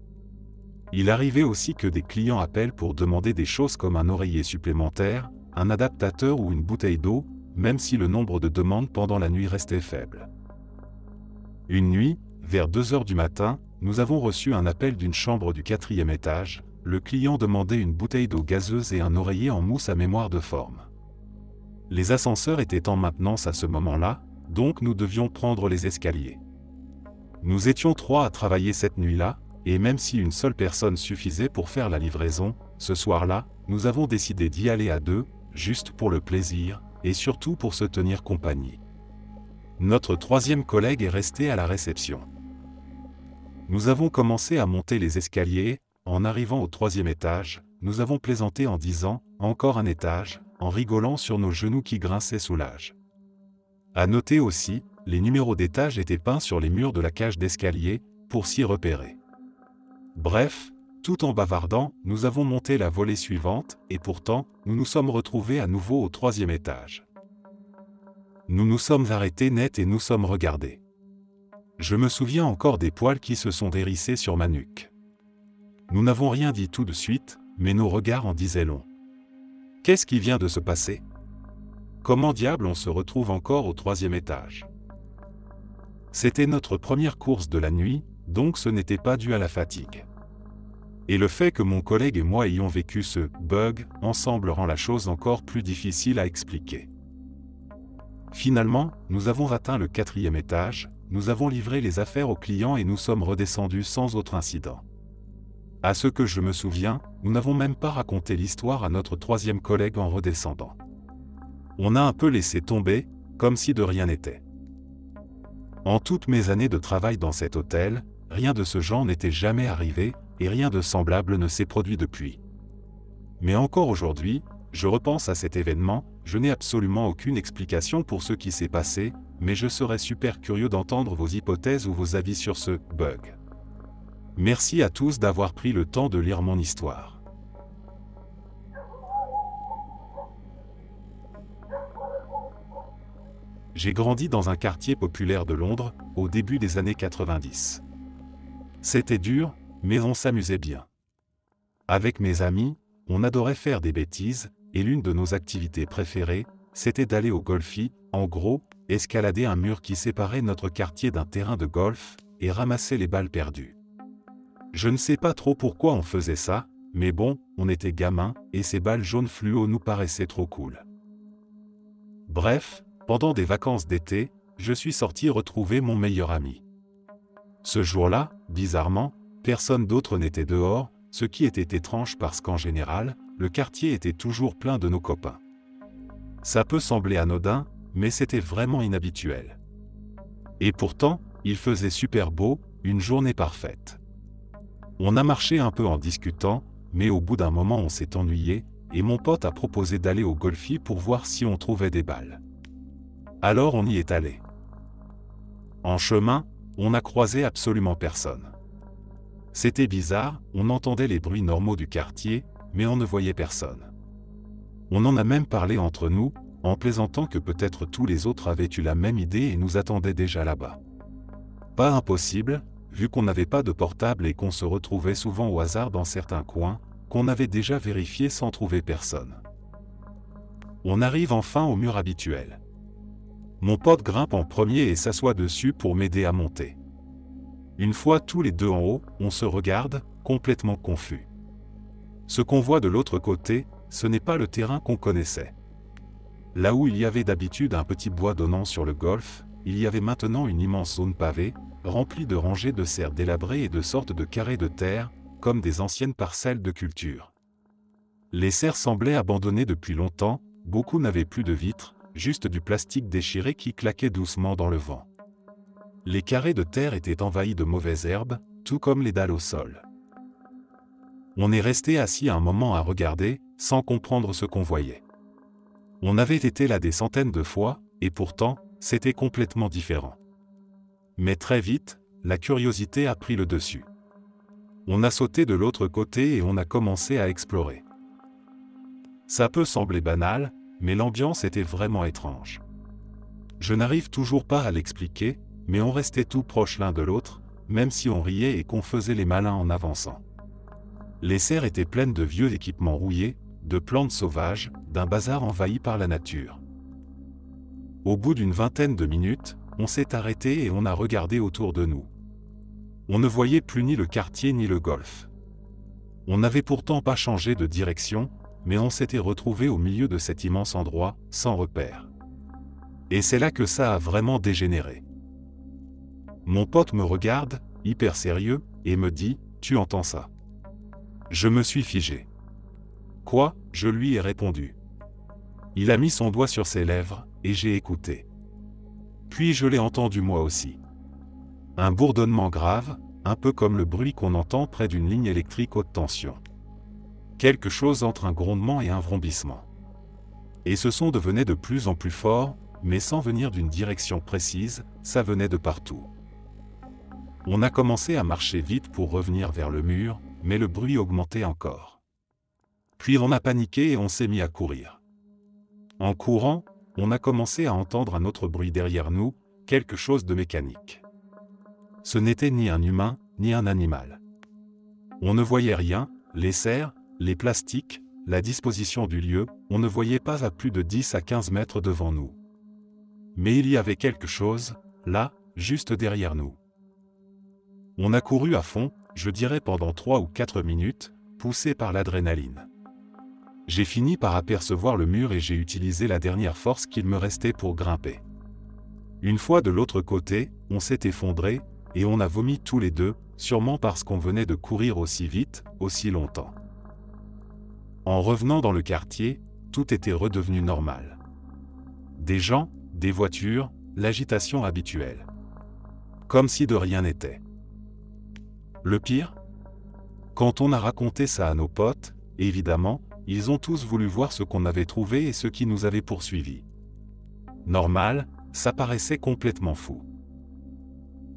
Il arrivait aussi que des clients appellent pour demander des choses comme un oreiller supplémentaire, un adaptateur ou une bouteille d'eau, même si le nombre de demandes pendant la nuit restait faible. Une nuit, vers 2 heures du matin, nous avons reçu un appel d'une chambre du 4e étage. Le client demandait une bouteille d'eau gazeuse et un oreiller en mousse à mémoire de forme. Les ascenseurs étaient en maintenance à ce moment-là, donc nous devions prendre les escaliers. Nous étions 3 à travailler cette nuit-là, et même si une seule personne suffisait pour faire la livraison, ce soir-là, nous avons décidé d'y aller à 2, juste pour le plaisir, et surtout pour se tenir compagnie. Notre 3e collègue est resté à la réception. Nous avons commencé à monter les escaliers. En arrivant au 3e étage, nous avons plaisanté en disant « encore un étage », en rigolant sur nos genoux qui grinçaient sous l'âge. À noter aussi, les numéros d'étage étaient peints sur les murs de la cage d'escalier, pour s'y repérer. Bref, tout en bavardant, nous avons monté la volée suivante, et pourtant, nous nous sommes retrouvés à nouveau au 3e étage. Nous nous sommes arrêtés net et nous sommes regardés. Je me souviens encore des poils qui se sont hérissés sur ma nuque. Nous n'avons rien dit tout de suite, mais nos regards en disaient long. Qu'est-ce qui vient de se passer? Comment diable on se retrouve encore au 3e étage? C'était notre première course de la nuit, donc ce n'était pas dû à la fatigue. Et le fait que mon collègue et moi ayons vécu ce « bug » ensemble rend la chose encore plus difficile à expliquer. Finalement, nous avons atteint le 4e étage, nous avons livré les affaires aux clients et nous sommes redescendus sans autre incident. À ce que je me souviens, nous n'avons même pas raconté l'histoire à notre 3e collègue en redescendant. On a un peu laissé tomber, comme si de rien n'était. En toutes mes années de travail dans cet hôtel, rien de ce genre n'était jamais arrivé, et rien de semblable ne s'est produit depuis. Mais encore aujourd'hui, je repense à cet événement, je n'ai absolument aucune explication pour ce qui s'est passé, mais je serais super curieux d'entendre vos hypothèses ou vos avis sur ce bug. Merci à tous d'avoir pris le temps de lire mon histoire. J'ai grandi dans un quartier populaire de Londres, au début des années 90. C'était dur, mais on s'amusait bien. Avec mes amis, on adorait faire des bêtises, et l'une de nos activités préférées, c'était d'aller au golfi, en gros, escalader un mur qui séparait notre quartier d'un terrain de golf, et ramasser les balles perdues. Je ne sais pas trop pourquoi on faisait ça, mais bon, on était gamins, et ces balles jaunes fluo nous paraissaient trop cool. Bref, pendant des vacances d'été, je suis sorti retrouver mon meilleur ami. Ce jour-là, bizarrement, personne d'autre n'était dehors, ce qui était étrange parce qu'en général, le quartier était toujours plein de nos copains. Ça peut sembler anodin, mais c'était vraiment inhabituel. Et pourtant, il faisait super beau, une journée parfaite. On a marché un peu en discutant, mais au bout d'un moment on s'est ennuyé, et mon pote a proposé d'aller au golfi pour voir si on trouvait des balles. Alors on y est allé. En chemin, on n'a croisé absolument personne. C'était bizarre, on entendait les bruits normaux du quartier, mais on ne voyait personne. On en a même parlé entre nous, en plaisantant que peut-être tous les autres avaient eu la même idée et nous attendaient déjà là-bas. Pas impossible, vu qu'on n'avait pas de portable et qu'on se retrouvait souvent au hasard dans certains coins, qu'on avait déjà vérifié sans trouver personne. On arrive enfin au mur habituel. Mon pote grimpe en premier et s'assoit dessus pour m'aider à monter. Une fois tous les deux en haut, on se regarde, complètement confus. Ce qu'on voit de l'autre côté, ce n'est pas le terrain qu'on connaissait. Là où il y avait d'habitude un petit bois donnant sur le golf, il y avait maintenant une immense zone pavée, remplie de rangées de serres délabrées et de sortes de carrés de terre, comme des anciennes parcelles de culture. Les serres semblaient abandonnées depuis longtemps, beaucoup n'avaient plus de vitres, juste du plastique déchiré qui claquait doucement dans le vent. Les carrés de terre étaient envahis de mauvaises herbes, tout comme les dalles au sol. On est resté assis un moment à regarder, sans comprendre ce qu'on voyait. On avait été là des centaines de fois, et pourtant, c'était complètement différent. Mais très vite, la curiosité a pris le dessus. On a sauté de l'autre côté et on a commencé à explorer. Ça peut sembler banal, mais l'ambiance était vraiment étrange. Je n'arrive toujours pas à l'expliquer, mais on restait tout proche l'un de l'autre, même si on riait et qu'on faisait les malins en avançant. Les serres étaient pleines de vieux équipements rouillés, de plantes sauvages, d'un bazar envahi par la nature. Au bout d'une vingtaine de minutes, on s'est arrêté et on a regardé autour de nous. On ne voyait plus ni le quartier ni le golf. On n'avait pourtant pas changé de direction, mais on s'était retrouvé au milieu de cet immense endroit, sans repère. Et c'est là que ça a vraiment dégénéré. Mon pote me regarde, hyper sérieux, et me dit « Tu entends ça ?» Je me suis figé. « Quoi ?» je lui ai répondu. Il a mis son doigt sur ses lèvres, et j'ai écouté. Puis je l'ai entendu moi aussi. Un bourdonnement grave, un peu comme le bruit qu'on entend près d'une ligne électrique haute tension. Quelque chose entre un grondement et un vrombissement. Et ce son devenait de plus en plus fort, mais sans venir d'une direction précise, ça venait de partout. On a commencé à marcher vite pour revenir vers le mur, mais le bruit augmentait encore. Puis on a paniqué et on s'est mis à courir. En courant, on a commencé à entendre un autre bruit derrière nous, quelque chose de mécanique. Ce n'était ni un humain, ni un animal. On ne voyait rien, les serres, les plastiques, la disposition du lieu, on ne voyait pas à plus de 10 à 15 mètres devant nous. Mais il y avait quelque chose, là, juste derrière nous. On a couru à fond, je dirais pendant 3 ou 4 minutes, poussé par l'adrénaline. J'ai fini par apercevoir le mur et j'ai utilisé la dernière force qu'il me restait pour grimper. Une fois de l'autre côté, on s'est effondré, et on a vomi tous les deux, sûrement parce qu'on venait de courir aussi vite, aussi longtemps. En revenant dans le quartier, tout était redevenu normal. Des gens, des voitures, l'agitation habituelle. Comme si de rien n'était. Le pire ? Quand on a raconté ça à nos potes, évidemment, ils ont tous voulu voir ce qu'on avait trouvé et ce qui nous avait poursuivis. Normal, ça paraissait complètement fou.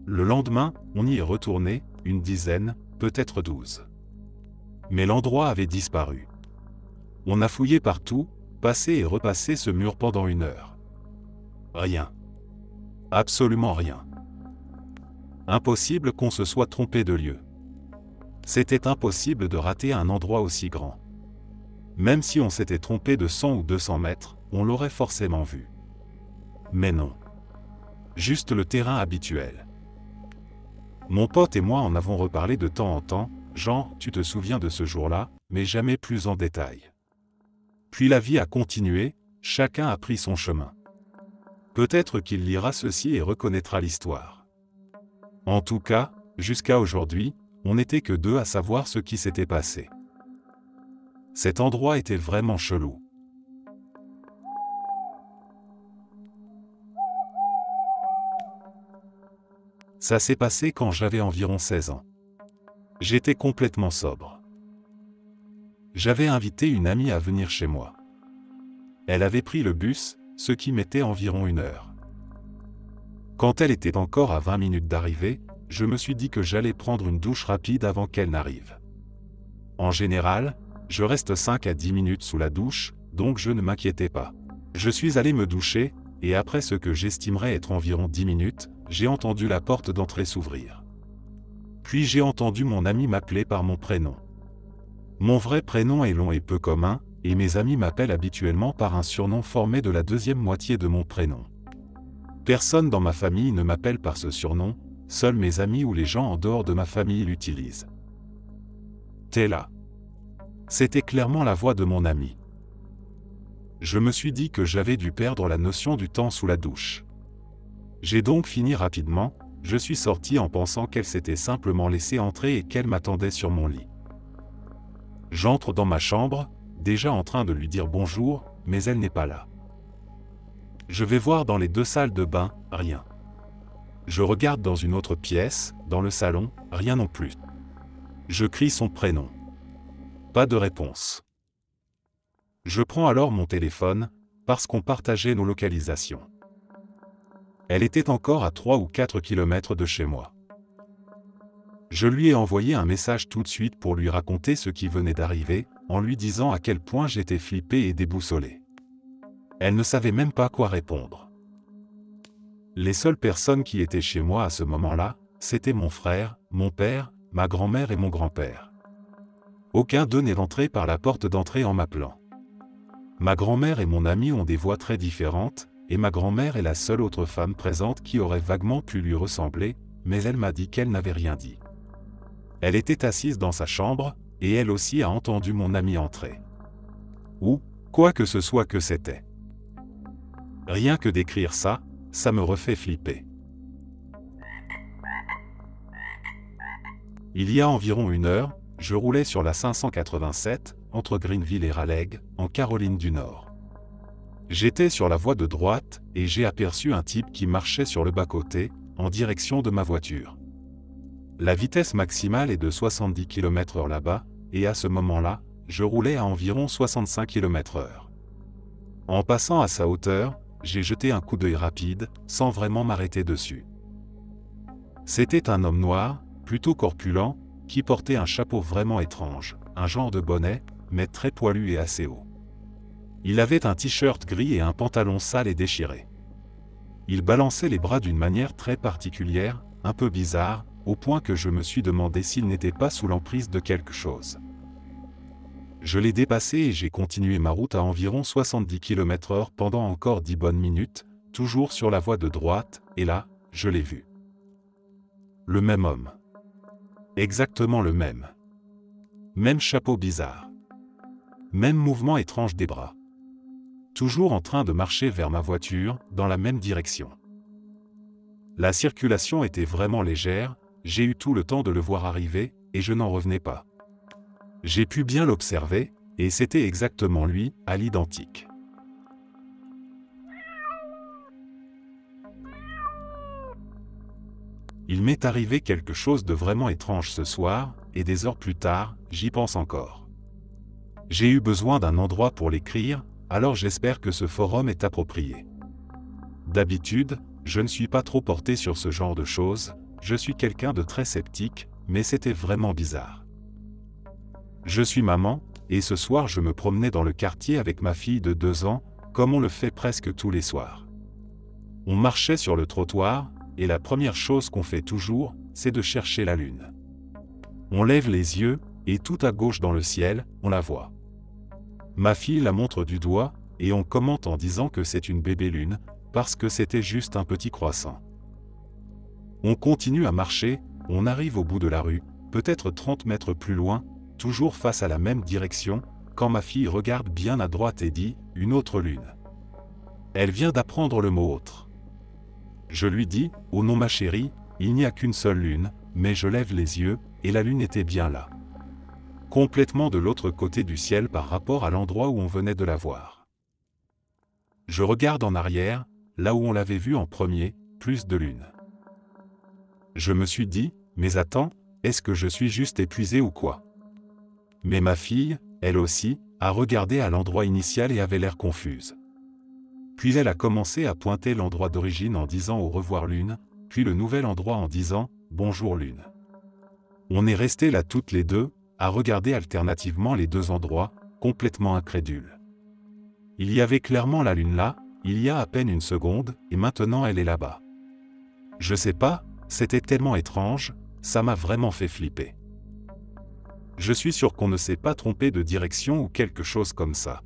Le lendemain, on y est retourné, une dizaine, peut-être 12. Mais l'endroit avait disparu. On a fouillé partout, passé et repassé ce mur pendant 1 heure. Rien. Absolument rien. Impossible qu'on se soit trompé de lieu. C'était impossible de rater un endroit aussi grand. Même si on s'était trompé de 100 ou 200 mètres, on l'aurait forcément vu. Mais non. Juste le terrain habituel. Mon pote et moi en avons reparlé de temps en temps, genre, tu te souviens de ce jour-là, mais jamais plus en détail. Puis la vie a continué, chacun a pris son chemin. Peut-être qu'il lira ceci et reconnaîtra l'histoire. En tout cas, jusqu'à aujourd'hui, on n'était que 2 à savoir ce qui s'était passé. Cet endroit était vraiment chelou. Ça s'est passé quand j'avais environ 16 ans. J'étais complètement sobre. J'avais invité une amie à venir chez moi. Elle avait pris le bus, ce qui mettait environ 1 heure. Quand elle était encore à 20 minutes d'arriver, je me suis dit que j'allais prendre une douche rapide avant qu'elle n'arrive. En général, je reste 5 à 10 minutes sous la douche, donc je ne m'inquiétais pas. Je suis allé me doucher, et après ce que j'estimerais être environ 10 minutes, j'ai entendu la porte d'entrée s'ouvrir. Puis j'ai entendu mon ami m'appeler par mon prénom. Mon vrai prénom est long et peu commun, et mes amis m'appellent habituellement par un surnom formé de la deuxième moitié de mon prénom. Personne dans ma famille ne m'appelle par ce surnom, seuls mes amis ou les gens en dehors de ma famille l'utilisent. T'es là. C'était clairement la voix de mon ami. Je me suis dit que j'avais dû perdre la notion du temps sous la douche. J'ai donc fini rapidement, je suis sorti en pensant qu'elle s'était simplement laissée entrer et qu'elle m'attendait sur mon lit. J'entre dans ma chambre, déjà en train de lui dire bonjour, mais elle n'est pas là. Je vais voir dans les 2 salles de bain, rien. Je regarde dans une autre pièce, dans le salon, rien non plus. Je crie son prénom. Pas de réponse. Je prends alors mon téléphone, parce qu'on partageait nos localisations. Elle était encore à 3 ou 4 kilomètres de chez moi. Je lui ai envoyé un message tout de suite pour lui raconter ce qui venait d'arriver, en lui disant à quel point j'étais flippé et déboussolé. Elle ne savait même pas quoi répondre. Les seules personnes qui étaient chez moi à ce moment-là, c'était mon frère, mon père, ma grand-mère et mon grand-père. Aucun d'eux n'est rentré par la porte d'entrée en m'appelant. Ma grand-mère et mon ami ont des voix très différentes, et ma grand-mère est la seule autre femme présente qui aurait vaguement pu lui ressembler, mais elle m'a dit qu'elle n'avait rien dit. Elle était assise dans sa chambre, et elle aussi a entendu mon ami entrer. Ou, quoi que ce soit que c'était. Rien que d'écrire ça, ça me refait flipper. Il y a environ 1 heure, je roulais sur la 587, entre Greenville et Raleigh, en Caroline du Nord. J'étais sur la voie de droite, et j'ai aperçu un type qui marchait sur le bas-côté, en direction de ma voiture. La vitesse maximale est de 70 km/h là-bas, et à ce moment-là, je roulais à environ 65 km/h. En passant à sa hauteur, j'ai jeté un coup d'œil rapide, sans vraiment m'arrêter dessus. C'était un homme noir, plutôt corpulent, qui portait un chapeau vraiment étrange, un genre de bonnet, mais très poilu et assez haut. Il avait un t-shirt gris et un pantalon sale et déchiré. Il balançait les bras d'une manière très particulière, un peu bizarre, au point que je me suis demandé s'il n'était pas sous l'emprise de quelque chose. Je l'ai dépassé et j'ai continué ma route à environ 70 km/h pendant encore 10 bonnes minutes, toujours sur la voie de droite, et là, je l'ai vu. Le même homme. Exactement le même. Même chapeau bizarre. Même mouvement étrange des bras. Toujours en train de marcher vers ma voiture, dans la même direction. La circulation était vraiment légère, j'ai eu tout le temps de le voir arriver, et je n'en revenais pas. J'ai pu bien l'observer, et c'était exactement lui, à l'identique. Il m'est arrivé quelque chose de vraiment étrange ce soir, et des heures plus tard, j'y pense encore. J'ai eu besoin d'un endroit pour l'écrire, alors j'espère que ce forum est approprié. D'habitude, je ne suis pas trop porté sur ce genre de choses, je suis quelqu'un de très sceptique, mais c'était vraiment bizarre. Je suis maman, et ce soir je me promenais dans le quartier avec ma fille de 2 ans, comme on le fait presque tous les soirs. On marchait sur le trottoir, et la première chose qu'on fait toujours, c'est de chercher la lune. On lève les yeux, et tout à gauche dans le ciel, on la voit. Ma fille la montre du doigt, et on commente en disant que c'est une bébé lune, parce que c'était juste un petit croissant. On continue à marcher, on arrive au bout de la rue, peut-être 30 mètres plus loin, toujours face à la même direction, quand ma fille regarde bien à droite et dit « une autre lune ». Elle vient d'apprendre le mot « autre ». Je lui dis « oh non ma chérie, il n'y a qu'une seule lune », mais je lève les yeux, et la lune était bien là. Complètement de l'autre côté du ciel par rapport à l'endroit où on venait de la voir. Je regarde en arrière, là où on l'avait vue en premier, plus de lune. Je me suis dit, mais attends, est-ce que je suis juste épuisé ou quoi? Mais ma fille, elle aussi, a regardé à l'endroit initial et avait l'air confuse. Puis elle a commencé à pointer l'endroit d'origine en disant au revoir lune, puis le nouvel endroit en disant bonjour lune. On est restés là toutes les deux, à regarder alternativement les deux endroits, complètement incrédules. Il y avait clairement la lune là, il y a à peine une seconde, et maintenant elle est là-bas. Je sais pas, c'était tellement étrange, ça m'a vraiment fait flipper. Je suis sûr qu'on ne s'est pas trompé de direction ou quelque chose comme ça.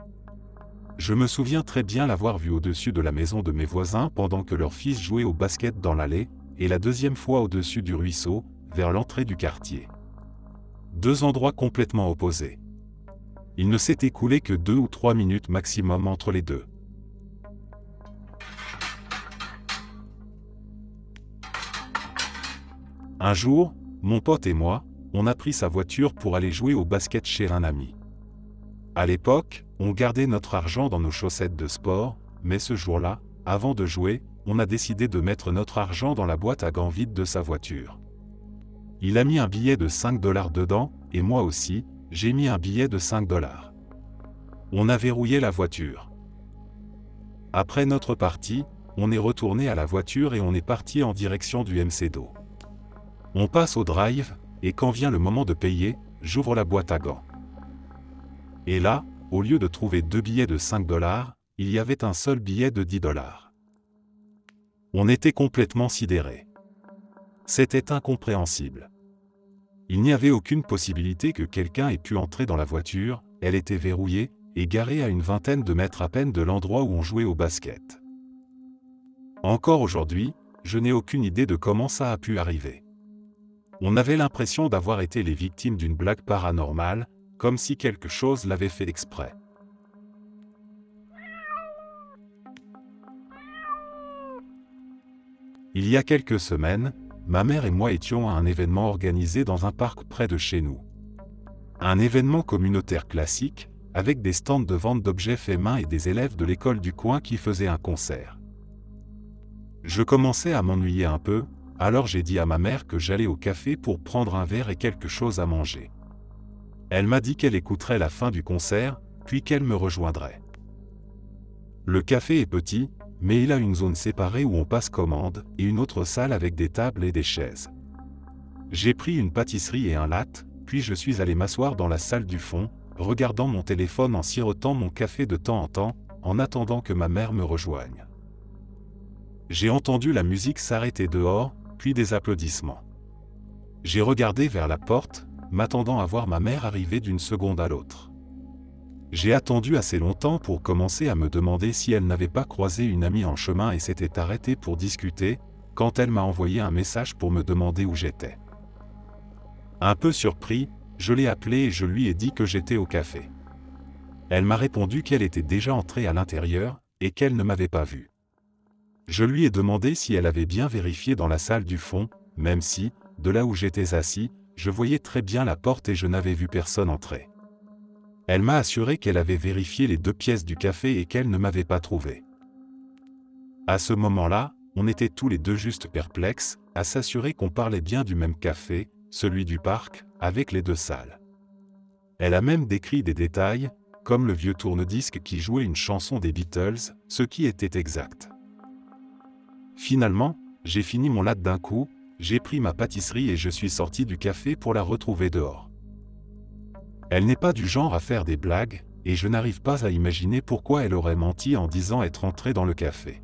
Je me souviens très bien l'avoir vue au-dessus de la maison de mes voisins pendant que leur fils jouait au basket dans l'allée, et la deuxième fois au-dessus du ruisseau, vers l'entrée du quartier. Deux endroits complètement opposés. Il ne s'est écoulé que 2 ou 3 minutes maximum entre les deux. Un jour, mon pote et moi, on a pris sa voiture pour aller jouer au basket chez un ami. À l'époque, on gardait notre argent dans nos chaussettes de sport, mais ce jour-là, avant de jouer, on a décidé de mettre notre argent dans la boîte à gants vide de sa voiture. Il a mis un billet de 5 $ dedans, et moi aussi, j'ai mis un billet de 5 $. On a verrouillé la voiture. Après notre partie, on est retourné à la voiture et on est parti en direction du McDo. On passe au drive, et quand vient le moment de payer, j'ouvre la boîte à gants. Et là, au lieu de trouver 2 billets de 5 $, il y avait un seul billet de 10 $. On était complètement sidérés. C'était incompréhensible. Il n'y avait aucune possibilité que quelqu'un ait pu entrer dans la voiture, elle était verrouillée, et garée à une vingtaine de mètres à peine de l'endroit où on jouait au basket. Encore aujourd'hui, je n'ai aucune idée de comment ça a pu arriver. On avait l'impression d'avoir été les victimes d'une blague paranormale, comme si quelque chose l'avait fait exprès. Il y a quelques semaines, ma mère et moi étions à un événement organisé dans un parc près de chez nous. Un événement communautaire classique, avec des stands de vente d'objets faits main et des élèves de l'école du coin qui faisaient un concert. Je commençais à m'ennuyer un peu, alors j'ai dit à ma mère que j'allais au café pour prendre un verre et quelque chose à manger. Elle m'a dit qu'elle écouterait la fin du concert, puis qu'elle me rejoindrait. Le café est petit, mais il a une zone séparée où on passe commande, et une autre salle avec des tables et des chaises. J'ai pris une pâtisserie et un latte, puis je suis allé m'asseoir dans la salle du fond, regardant mon téléphone en sirotant mon café de temps en temps, en attendant que ma mère me rejoigne. J'ai entendu la musique s'arrêter dehors, puis des applaudissements. J'ai regardé vers la porte, m'attendant à voir ma mère arriver d'une seconde à l'autre. J'ai attendu assez longtemps pour commencer à me demander si elle n'avait pas croisé une amie en chemin et s'était arrêtée pour discuter, quand elle m'a envoyé un message pour me demander où j'étais. Un peu surpris, je l'ai appelée et je lui ai dit que j'étais au café. Elle m'a répondu qu'elle était déjà entrée à l'intérieur, et qu'elle ne m'avait pas vu. Je lui ai demandé si elle avait bien vérifié dans la salle du fond, même si, de là où j'étais assis, je voyais très bien la porte et je n'avais vu personne entrer. Elle m'a assuré qu'elle avait vérifié les 2 pièces du café et qu'elle ne m'avait pas trouvé. À ce moment-là, on était tous les deux juste perplexes, à s'assurer qu'on parlait bien du même café, celui du parc, avec les deux salles. Elle a même décrit des détails, comme le vieux tourne-disque qui jouait une chanson des Beatles, ce qui était exact. Finalement, j'ai fini mon latte d'un coup, j'ai pris ma pâtisserie et je suis sorti du café pour la retrouver dehors. Elle n'est pas du genre à faire des blagues, et je n'arrive pas à imaginer pourquoi elle aurait menti en disant être entrée dans le café.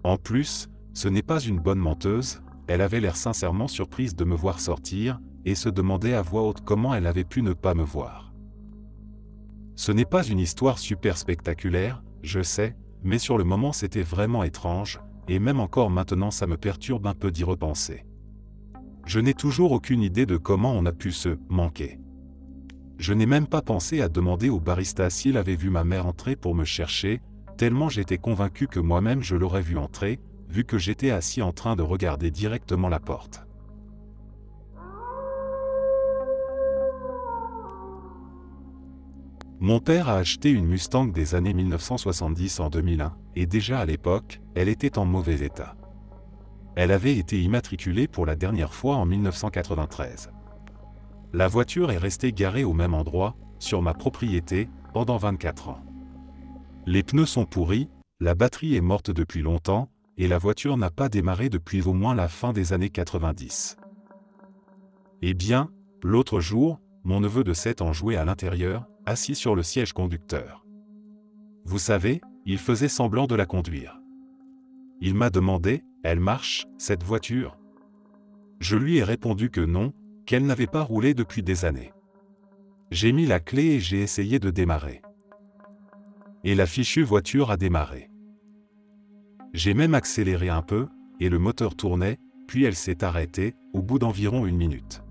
En plus, ce n'est pas une bonne menteuse, elle avait l'air sincèrement surprise de me voir sortir, et se demandait à voix haute comment elle avait pu ne pas me voir. Ce n'est pas une histoire super spectaculaire, je sais, mais sur le moment c'était vraiment étrange, et même encore maintenant ça me perturbe un peu d'y repenser. Je n'ai toujours aucune idée de comment on a pu se manquer. Je n'ai même pas pensé à demander au barista s'il avait vu ma mère entrer pour me chercher, tellement j'étais convaincu que moi-même je l'aurais vue entrer, vu que j'étais assis en train de regarder directement la porte. Mon père a acheté une Mustang des années 1970 en 2001, et déjà à l'époque, elle était en mauvais état. Elle avait été immatriculée pour la dernière fois en 1993. La voiture est restée garée au même endroit, sur ma propriété, pendant 24 ans. Les pneus sont pourris, la batterie est morte depuis longtemps, et la voiture n'a pas démarré depuis au moins la fin des années 90. Eh bien, l'autre jour, mon neveu de 7 ans jouait à l'intérieur, assis sur le siège conducteur. Vous savez, il faisait semblant de la conduire. Il m'a demandé, « Elle marche, cette voiture ?» Je lui ai répondu que non, qu'elle n'avait pas roulé depuis des années. J'ai mis la clé et j'ai essayé de démarrer. Et la fichue voiture a démarré. J'ai même accéléré un peu, et le moteur tournait, puis elle s'est arrêtée, au bout d'environ 1 minute.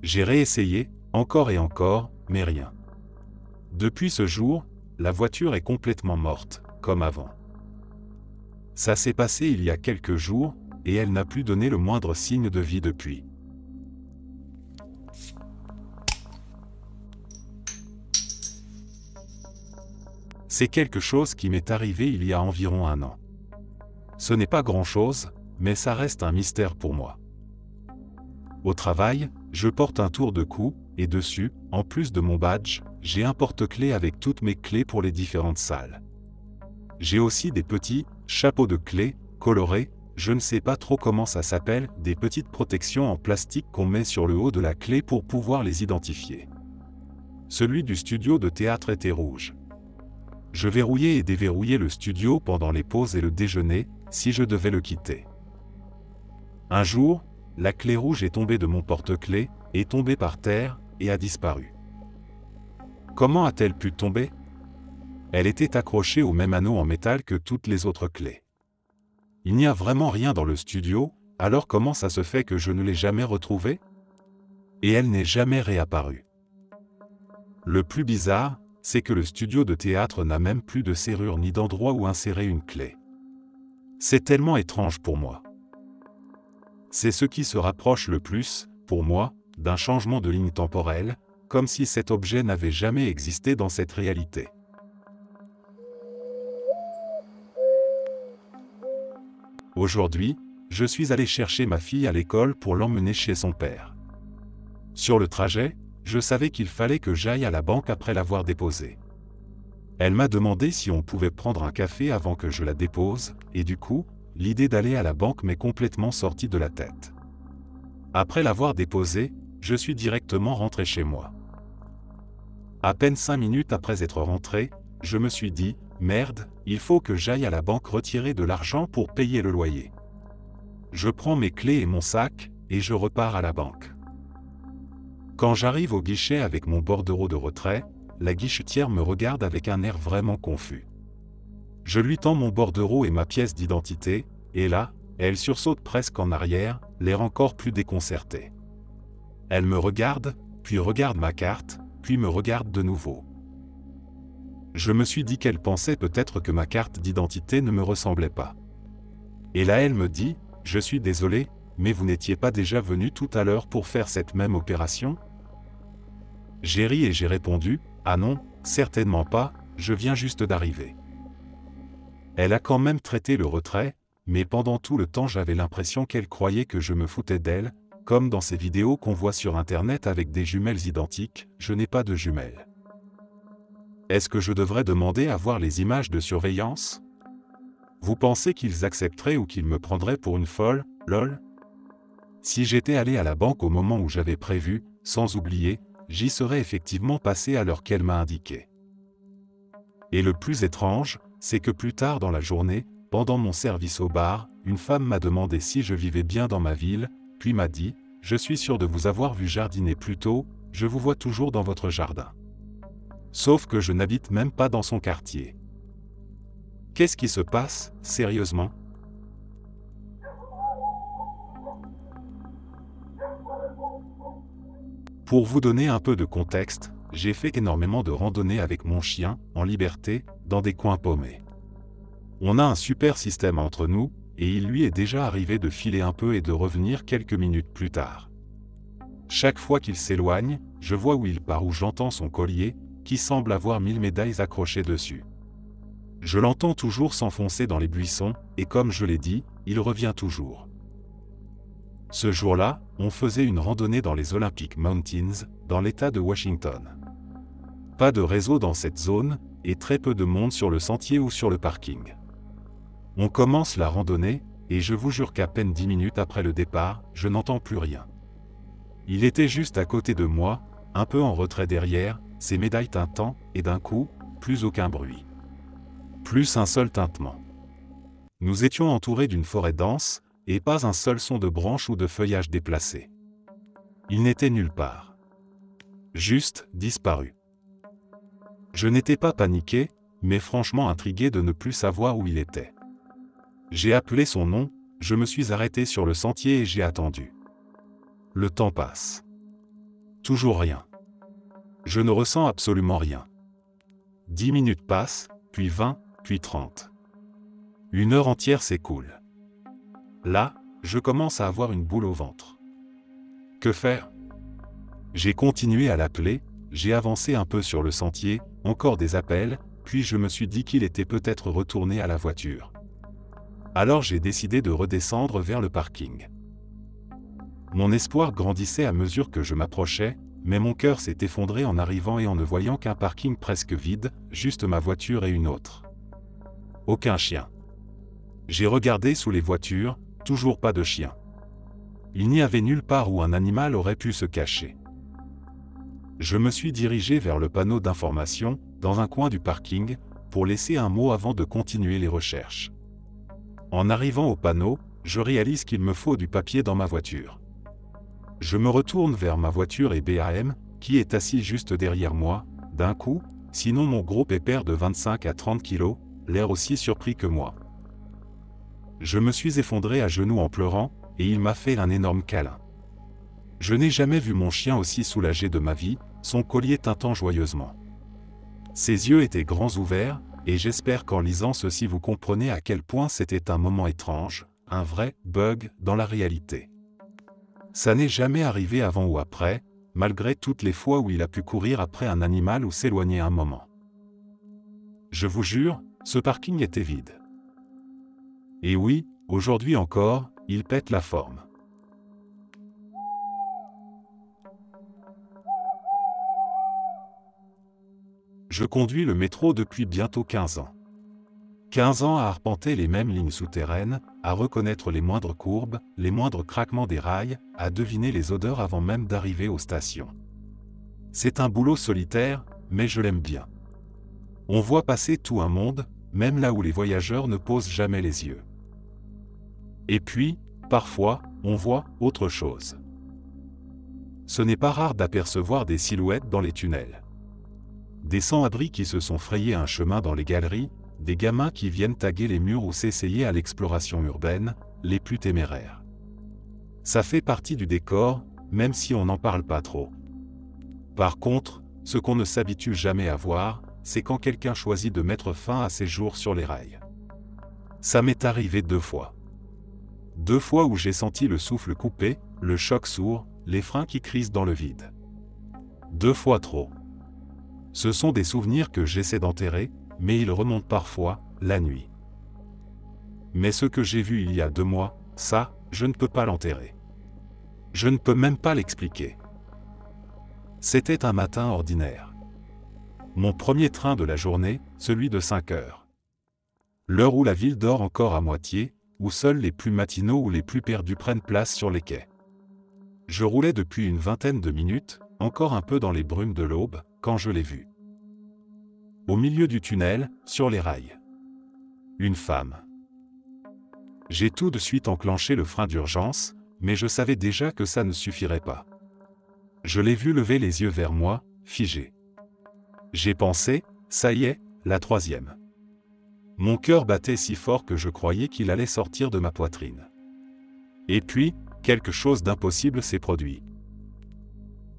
J'ai réessayé, encore et encore, mais rien. Depuis ce jour, la voiture est complètement morte, comme avant. Ça s'est passé il y a quelques jours, et elle n'a plus donné le moindre signe de vie depuis. C'est quelque chose qui m'est arrivé il y a environ 1 an. Ce n'est pas grand-chose, mais ça reste un mystère pour moi. Au travail, je porte un tour de cou, et dessus, en plus de mon badge, j'ai un porte-clés avec toutes mes clés pour les différentes salles. J'ai aussi des petits chapeaux de clés, colorés, je ne sais pas trop comment ça s'appelle, des petites protections en plastique qu'on met sur le haut de la clé pour pouvoir les identifier. Celui du studio de théâtre était rouge. Je verrouillais et déverrouillais le studio pendant les pauses et le déjeuner, si je devais le quitter. Un jour, la clé rouge est tombée de mon porte-clés, est tombée par terre, et a disparu. Comment a-t-elle pu tomber? Elle était accrochée au même anneau en métal que toutes les autres clés. Il n'y a vraiment rien dans le studio, alors comment ça se fait que je ne l'ai jamais retrouvée? Et elle n'est jamais réapparue. Le plus bizarre, c'est que le studio de théâtre n'a même plus de serrure ni d'endroit où insérer une clé. C'est tellement étrange pour moi. C'est ce qui se rapproche le plus, pour moi, d'un changement de ligne temporelle, comme si cet objet n'avait jamais existé dans cette réalité. Aujourd'hui, je suis allé chercher ma fille à l'école pour l'emmener chez son père. Sur le trajet, je savais qu'il fallait que j'aille à la banque après l'avoir déposée. Elle m'a demandé si on pouvait prendre un café avant que je la dépose, et du coup, l'idée d'aller à la banque m'est complètement sortie de la tête. Après l'avoir déposée, je suis directement rentré chez moi. À peine 5 minutes après être rentré, je me suis dit, merde, il faut que j'aille à la banque retirer de l'argent pour payer le loyer. Je prends mes clés et mon sac, et je repars à la banque. Quand j'arrive au guichet avec mon bordereau de retrait, la guichetière me regarde avec un air vraiment confus. Je lui tends mon bordereau et ma pièce d'identité, et là, elle sursaute presque en arrière, l'air encore plus déconcerté. Elle me regarde, puis regarde ma carte, puis me regarde de nouveau. Je me suis dit qu'elle pensait peut-être que ma carte d'identité ne me ressemblait pas. Et là elle me dit, « Je suis désolé, mais vous n'étiez pas déjà venu tout à l'heure pour faire cette même opération ?» J'ai ri et j'ai répondu, « Ah non, certainement pas, je viens juste d'arriver. » Elle a quand même traité le retrait, mais pendant tout le temps j'avais l'impression qu'elle croyait que je me foutais d'elle, comme dans ces vidéos qu'on voit sur Internet avec des jumelles identiques, je n'ai pas de jumelles. Est-ce que je devrais demander à voir les images de surveillance? Vous pensez qu'ils accepteraient ou qu'ils me prendraient pour une folle, lol? Si j'étais allé à la banque au moment où j'avais prévu, sans oublier, j'y serais effectivement passé à l'heure qu'elle m'a indiquée. Et le plus étrange, c'est que plus tard dans la journée, pendant mon service au bar, une femme m'a demandé si je vivais bien dans ma ville, puis m'a dit « Je suis sûre de vous avoir vu jardiner plus tôt, je vous vois toujours dans votre jardin. » Sauf que je n'habite même pas dans son quartier. Qu'est-ce qui se passe, sérieusement? Pour vous donner un peu de contexte, j'ai fait énormément de randonnées avec mon chien, en liberté, dans des coins paumés. On a un super système entre nous, et il lui est déjà arrivé de filer un peu et de revenir quelques minutes plus tard. Chaque fois qu'il s'éloigne, je vois où il part ou j'entends son collier, qui semble avoir 1000 médailles accrochées dessus. Je l'entends toujours s'enfoncer dans les buissons, et comme je l'ai dit, il revient toujours. Ce jour-là, on faisait une randonnée dans les Olympic Mountains, dans l'État de Washington. Pas de réseau dans cette zone, et très peu de monde sur le sentier ou sur le parking. On commence la randonnée, et je vous jure qu'à peine 10 minutes après le départ, je n'entends plus rien. Il était juste à côté de moi, un peu en retrait derrière, ses médailles tintant, et d'un coup, plus aucun bruit. Plus un seul tintement. Nous étions entourés d'une forêt dense, et pas un seul son de branches ou de feuillage déplacé. Il n'était nulle part. Juste disparu. Je n'étais pas paniqué, mais franchement intrigué de ne plus savoir où il était. J'ai appelé son nom, je me suis arrêté sur le sentier et j'ai attendu. Le temps passe. Toujours rien. Je ne ressens absolument rien. 10 minutes passent, puis 20, puis 30. 1 heure entière s'écoule. Là, je commence à avoir une boule au ventre. Que faire? J'ai continué à l'appeler, j'ai avancé un peu sur le sentier, encore des appels, puis je me suis dit qu'il était peut-être retourné à la voiture. Alors j'ai décidé de redescendre vers le parking. Mon espoir grandissait à mesure que je m'approchais, mais mon cœur s'est effondré en arrivant et en ne voyant qu'un parking presque vide, juste ma voiture et une autre. Aucun chien. J'ai regardé sous les voitures, toujours pas de chien. Il n'y avait nulle part où un animal aurait pu se cacher. Je me suis dirigé vers le panneau d'information, dans un coin du parking, pour laisser un mot avant de continuer les recherches. En arrivant au panneau, je réalise qu'il me faut du papier dans ma voiture. Je me retourne vers ma voiture et BAM, qui est assis juste derrière moi, d'un coup, sinon mon gros pépère de 25 à 30 kilos, l'air aussi surpris que moi. Je me suis effondré à genoux en pleurant, et il m'a fait un énorme câlin. Je n'ai jamais vu mon chien aussi soulagé de ma vie, son collier tintant joyeusement. Ses yeux étaient grands ouverts, et j'espère qu'en lisant ceci vous comprenez à quel point c'était un moment étrange, un vrai bug dans la réalité. Ça n'est jamais arrivé avant ou après, malgré toutes les fois où il a pu courir après un animal ou s'éloigner un moment. Je vous jure, ce parking était vide. Et oui, aujourd'hui encore, il pète la forme. Je conduis le métro depuis bientôt 15 ans. 15 ans à arpenter les mêmes lignes souterraines, à reconnaître les moindres courbes, les moindres craquements des rails, à deviner les odeurs avant même d'arriver aux stations. C'est un boulot solitaire, mais je l'aime bien. On voit passer tout un monde, même là où les voyageurs ne posent jamais les yeux. Et puis, parfois, on voit autre chose. Ce n'est pas rare d'apercevoir des silhouettes dans les tunnels. Des sans-abri qui se sont frayés un chemin dans les galeries, des gamins qui viennent taguer les murs ou s'essayer à l'exploration urbaine, les plus téméraires. Ça fait partie du décor, même si on n'en parle pas trop. Par contre, ce qu'on ne s'habitue jamais à voir, c'est quand quelqu'un choisit de mettre fin à ses jours sur les rails. Ça m'est arrivé 2 fois. 2 fois où j'ai senti le souffle coupé, le choc sourd, les freins qui crissent dans le vide. 2 fois trop. Ce sont des souvenirs que j'essaie d'enterrer, mais ils remontent parfois, la nuit. Mais ce que j'ai vu il y a 2 mois, ça, je ne peux pas l'enterrer. Je ne peux même pas l'expliquer. C'était un matin ordinaire. Mon premier train de la journée, celui de 5 heures. L'heure où la ville dort encore à moitié, où seuls les plus matinaux ou les plus perdus prennent place sur les quais. Je roulais depuis une vingtaine de minutes, encore un peu dans les brumes de l'aube, quand je l'ai vue. Au milieu du tunnel, sur les rails. Une femme. J'ai tout de suite enclenché le frein d'urgence, mais je savais déjà que ça ne suffirait pas. Je l'ai vue lever les yeux vers moi, figée. J'ai pensé, ça y est, la troisième. Mon cœur battait si fort que je croyais qu'il allait sortir de ma poitrine. Et puis, quelque chose d'impossible s'est produit.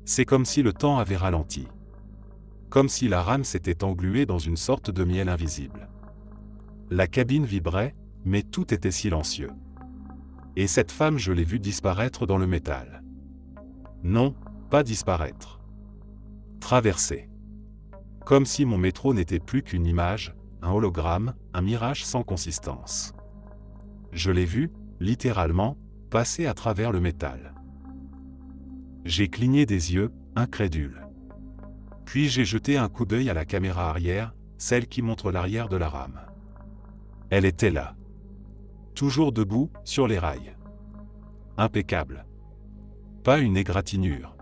C'est comme si le temps avait ralenti. Comme si la rame s'était engluée dans une sorte de miel invisible. La cabine vibrait, mais tout était silencieux. Et cette femme, je l'ai vue disparaître dans le métal. Non, pas disparaître. Traverser. Comme si mon métro n'était plus qu'une image, un hologramme, un mirage sans consistance. Je l'ai vue, littéralement, passer à travers le métal. J'ai cligné des yeux, incrédule. Puis j'ai jeté un coup d'œil à la caméra arrière, celle qui montre l'arrière de la rame. Elle était là. Toujours debout, sur les rails. Impeccable. Pas une égratignure.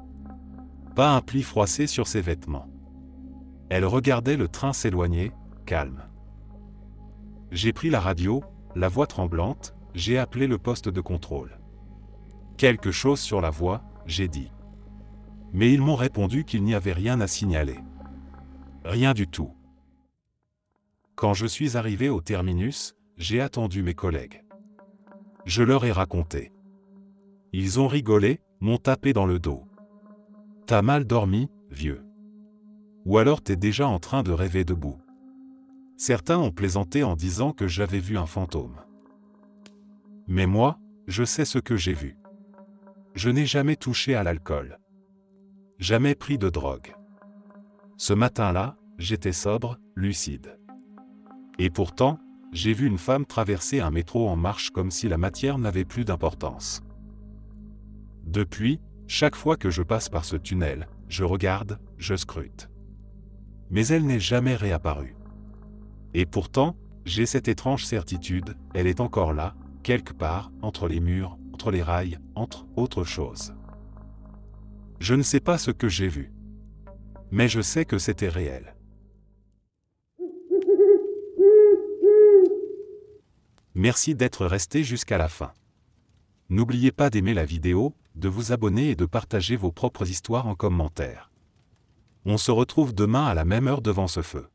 Pas un pli froissé sur ses vêtements. Elle regardait le train s'éloigner, calme. J'ai pris la radio, la voix tremblante, j'ai appelé le poste de contrôle. Quelque chose sur la voie, j'ai dit. Mais ils m'ont répondu qu'il n'y avait rien à signaler. Rien du tout. Quand je suis arrivé au terminus, j'ai attendu mes collègues. Je leur ai raconté. Ils ont rigolé, m'ont tapé dans le dos. T'as mal dormi, vieux. Ou alors t'es déjà en train de rêver debout. Certains ont plaisanté en disant que j'avais vu un fantôme. Mais moi, je sais ce que j'ai vu. Je n'ai jamais touché à l'alcool. Jamais pris de drogue. Ce matin-là, j'étais sobre, lucide. Et pourtant, j'ai vu une femme traverser un métro en marche comme si la matière n'avait plus d'importance. Depuis, chaque fois que je passe par ce tunnel, je regarde, je scrute. Mais elle n'est jamais réapparue. Et pourtant, j'ai cette étrange certitude, elle est encore là, quelque part, entre les murs, entre les rails, entre autres choses. Je ne sais pas ce que j'ai vu. Mais je sais que c'était réel. Merci d'être resté jusqu'à la fin. N'oubliez pas d'aimer la vidéo, de vous abonner et de partager vos propres histoires en commentaire. On se retrouve demain à la même heure devant ce feu.